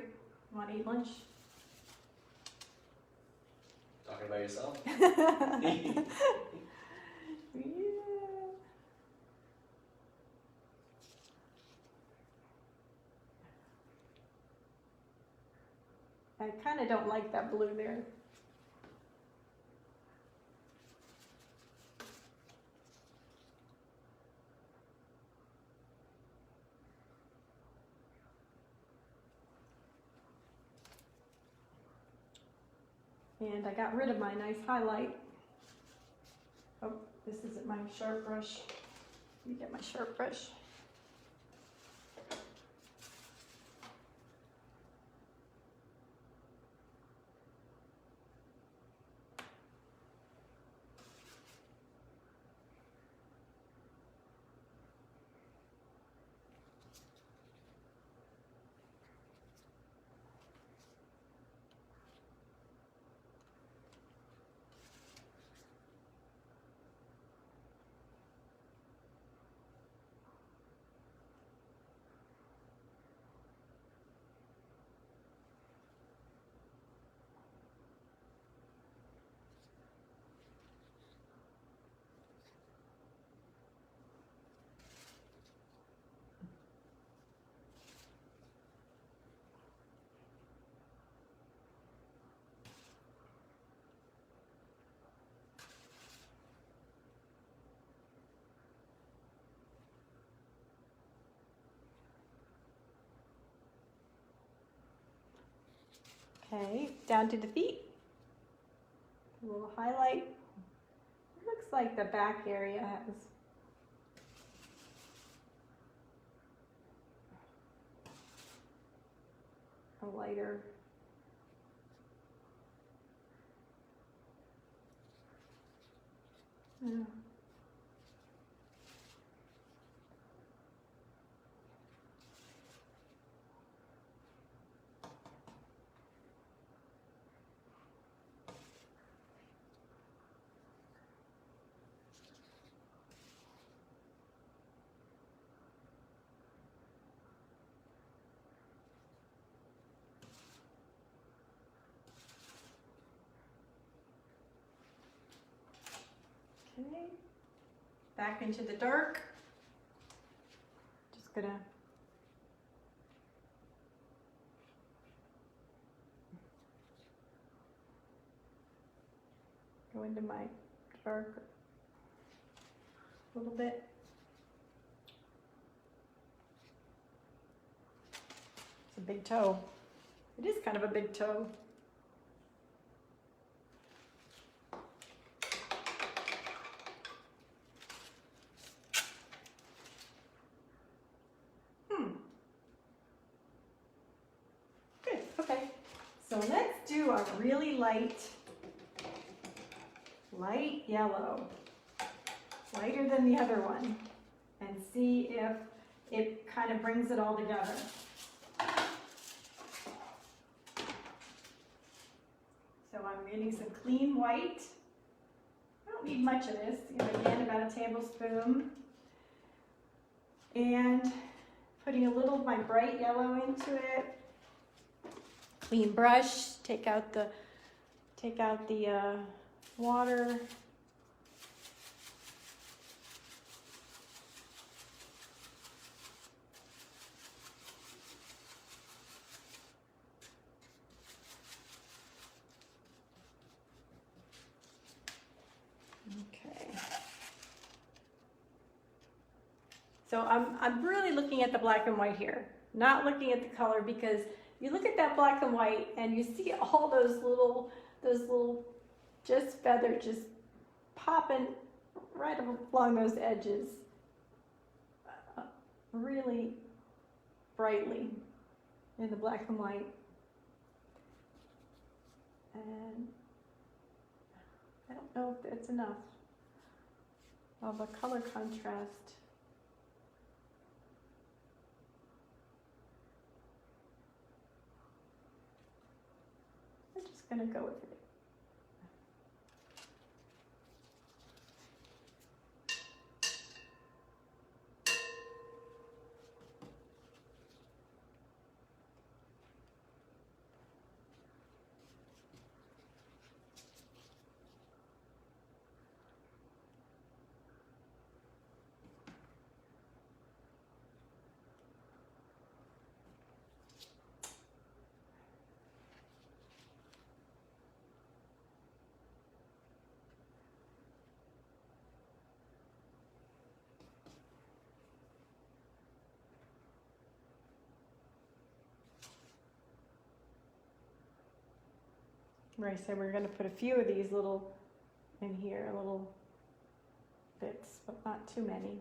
A: want to eat lunch.
B: Talking about yourself?
A: Yeah. I kind of don't like that blue there. And I got rid of my nice highlight. Oh, this isn't my sharp brush. Let me get my sharp brush. Okay, down to the feet. A little highlight. It looks like the back area has a lighter. Yeah. Okay, back into the dark. Just gonna go into my dark a little bit. It's a big toe. It is kind of a big toe. Good, okay. So let's do a really light yellow, lighter than the other one, and see if it kind of brings it all together. So I'm getting some clean white. I don't need much of this, again, about a tablespoon. And putting a little of my bright yellow into it. Clean brush, take out the water. Okay. So I'm really looking at the black and white here, not looking at the color, because you look at that black and white and you see all those little just feathers just popping right along those edges really brightly in the black and white. And I don't know if that's enough of a color contrast. I'm just gonna go with it. Right, so we're going to put a few of these little in here, little bits, but not too many.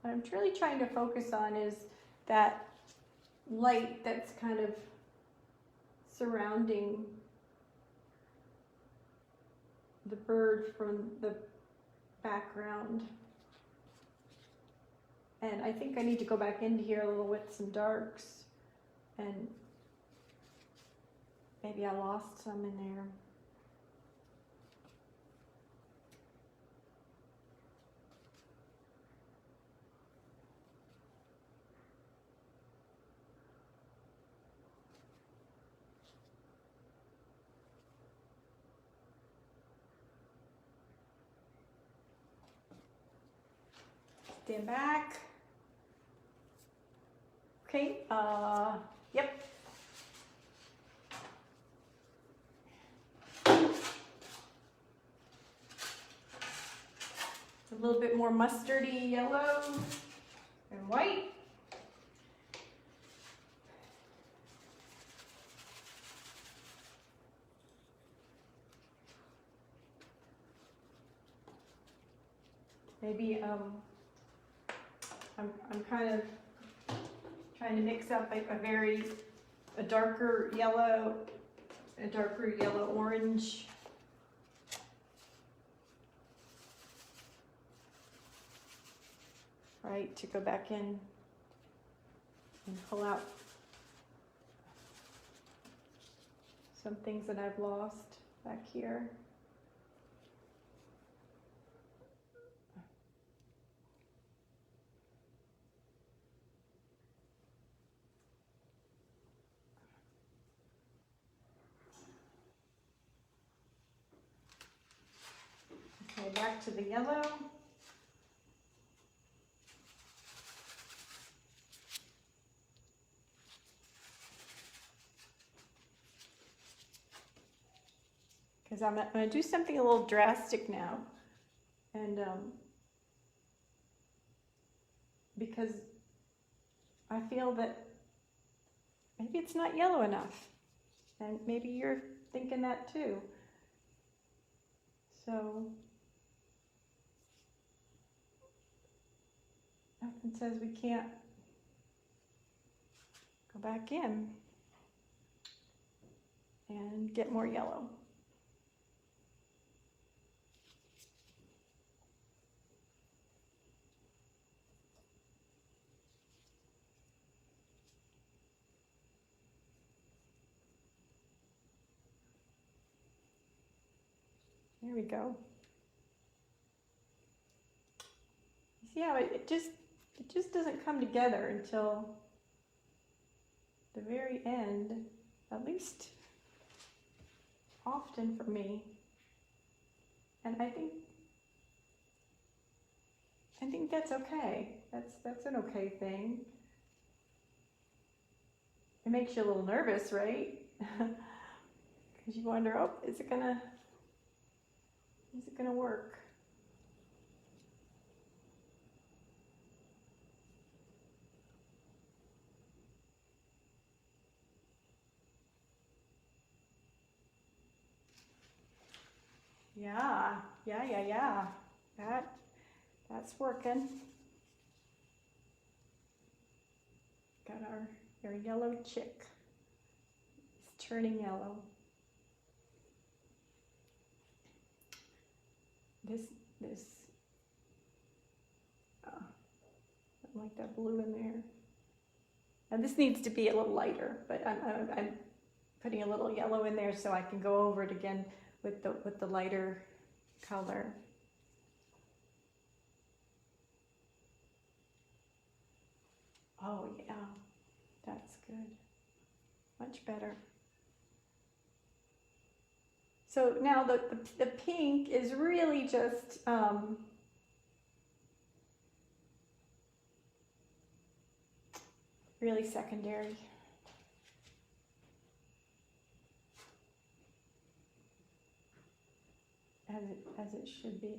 A: what I'm really trying to focus on is that light that's kind of surrounding the bird from the background. And I think I need to go back into here a little with some darks, and maybe I lost some in there. Stand back. Okay, yep. A little bit more mustardy yellow and white. Maybe I'm kind of trying to mix up a darker yellow orange. Right, to go back in and pull out some things that I've lost back here. Okay, back to the yellow. Because I'm going to do something a little drastic now. And because I feel that maybe it's not yellow enough. And maybe you're thinking that too. So nothing says we can't go back in and get more yellow. There we go. You see how it just doesn't come together until the very end, at least often for me. And I think that's okay. That's an okay thing. It makes you a little nervous, right? Because you wonder, oh, is it gonna work? Yeah. That's working. Got our yellow chick. It's turning yellow. This I like that blue in there. And this needs to be a little lighter, but I'm putting a little yellow in there so I can go over it again with the lighter color. Oh yeah, that's good. Much better. So now the pink is really just really secondary. As it should be.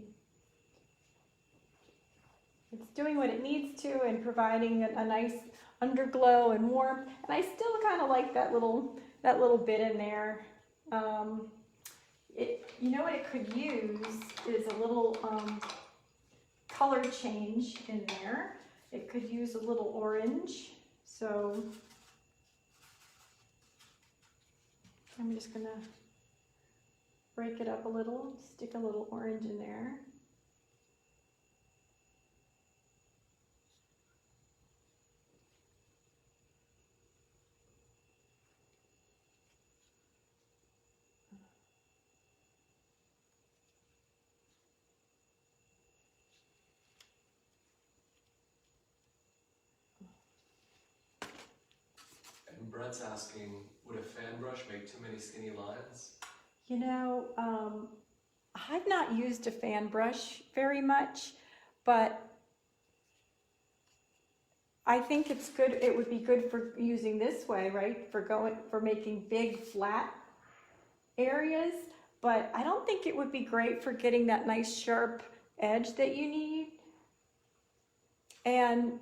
A: It's doing what it needs to and providing a nice underglow and warmth. And I still kind of like that little bit in there. You know what it could use is a little color change in there. it could use a little orange. So I'm just gonna break it up a little, stick a little orange in there.
B: And Brett's asking, would a fan brush make too many skinny lines?
A: You know, I've not used a fan brush very much, but I think it's good. It would be good for using this way, right? For making big flat areas, but I don't think it would be great for getting that nice sharp edge that you need. And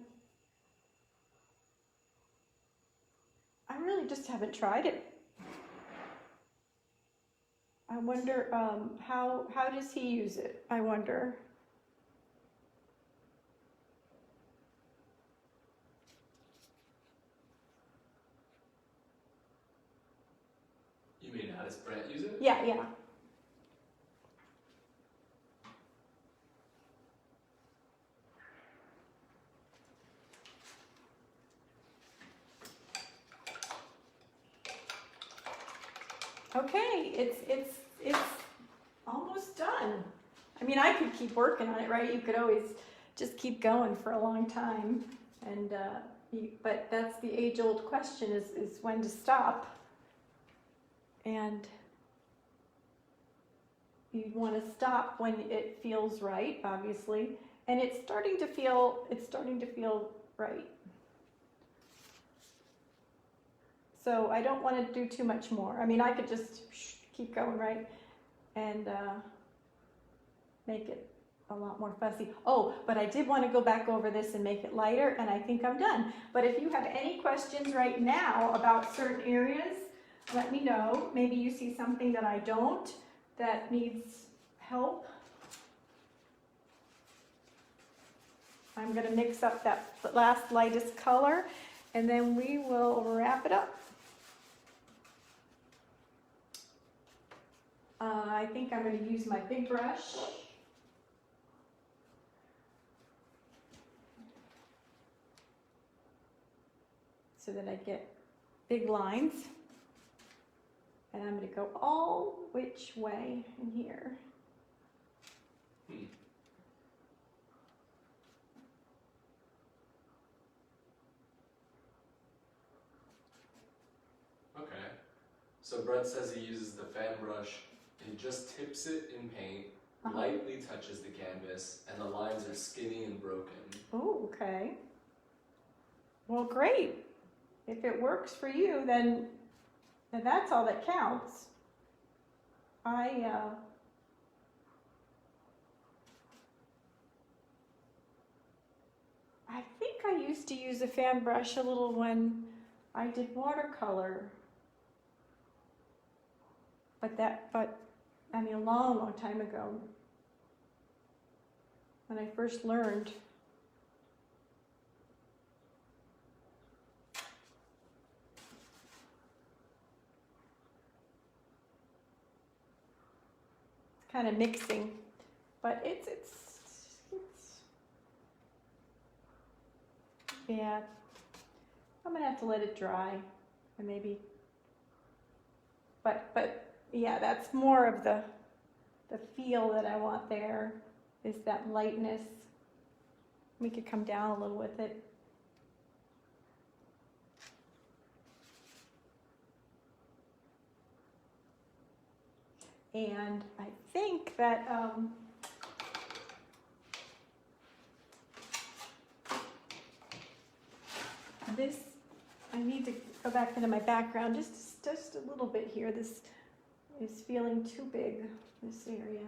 A: I really just haven't tried it. I wonder how does he use it? I wonder.
B: You mean how does Brett use it?
A: Yeah, yeah. Okay, it's almost done. I mean, I could keep working on it, right? You could always just keep going for a long time, and but that's the age-old question: is when to stop. And you want to stop when it feels right, obviously, and it's starting to feel right. So I don't want to do too much more. I mean, I could just keep going, right? And make it a lot more fussy. Oh, but I did want to go back over this and make it lighter, and I think I'm done. But if you have any questions right now about certain areas, let me know. Maybe you see something that I don't that needs help. I'm going to mix up that last lightest color, and then we will wrap it up. I think I'm going to use my big brush. So that I get big lines. And I'm going to go all which way in here.
B: Okay. So Brett says he uses the fan brush. He just tips it in paint, lightly touches the canvas, and the lines are skinny and broken. Oh,
A: okay. Well, great. If it works for you, then that's all that counts. I think I used to use a fan brush a little when I did watercolor. But I mean, a long, long time ago, when I first learned. It's kind of mixing, but it's yeah. I'm gonna have to let it dry, and maybe. But yeah, that's more of the feel that I want there, is that lightness. We could come down a little with it. And I think that this, I need to go back into my background just a little bit here. This is feeling too big, this area.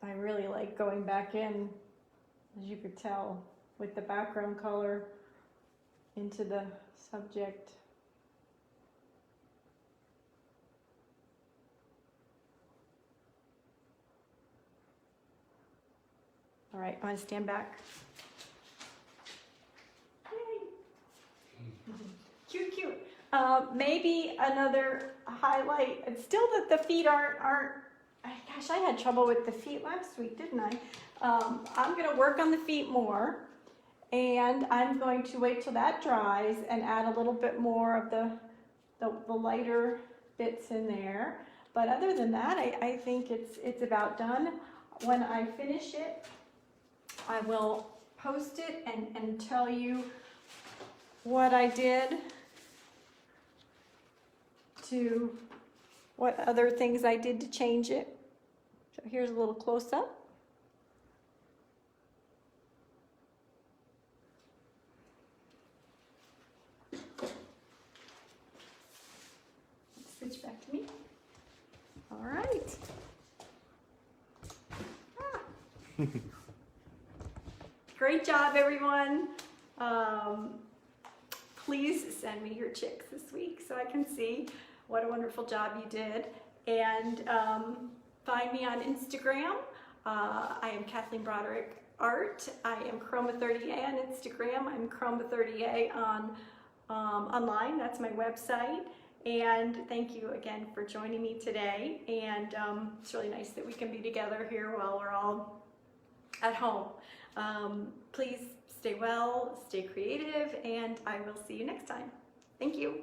A: I really like going back in, as you could tell, with the background color into the subject. All right, I'm gonna stand back. Yay. Cute, cute. Maybe another highlight, and still that the feet aren't, gosh, I had trouble with the feet last week, didn't I? I'm gonna work on the feet more, and I'm going to wait till that dries and add a little bit more of the lighter bits in there. But other than that, I think it's about done. When I finish it, I will post it and tell you what I did to, what other things I did to change it. So here's a little close-up. Switch back to me. All right. Great job, everyone. Please send me your chicks this week so I can see what a wonderful job you did. And find me on Instagram. I am Kathleen Broderick Art. I am Chroma30A on Instagram. I'm Chroma30A on online. That's my website. And thank you again for joining me today. And it's really nice that we can be together here while we're all at home. Please stay well, stay creative, and I will see you next time. Thank you.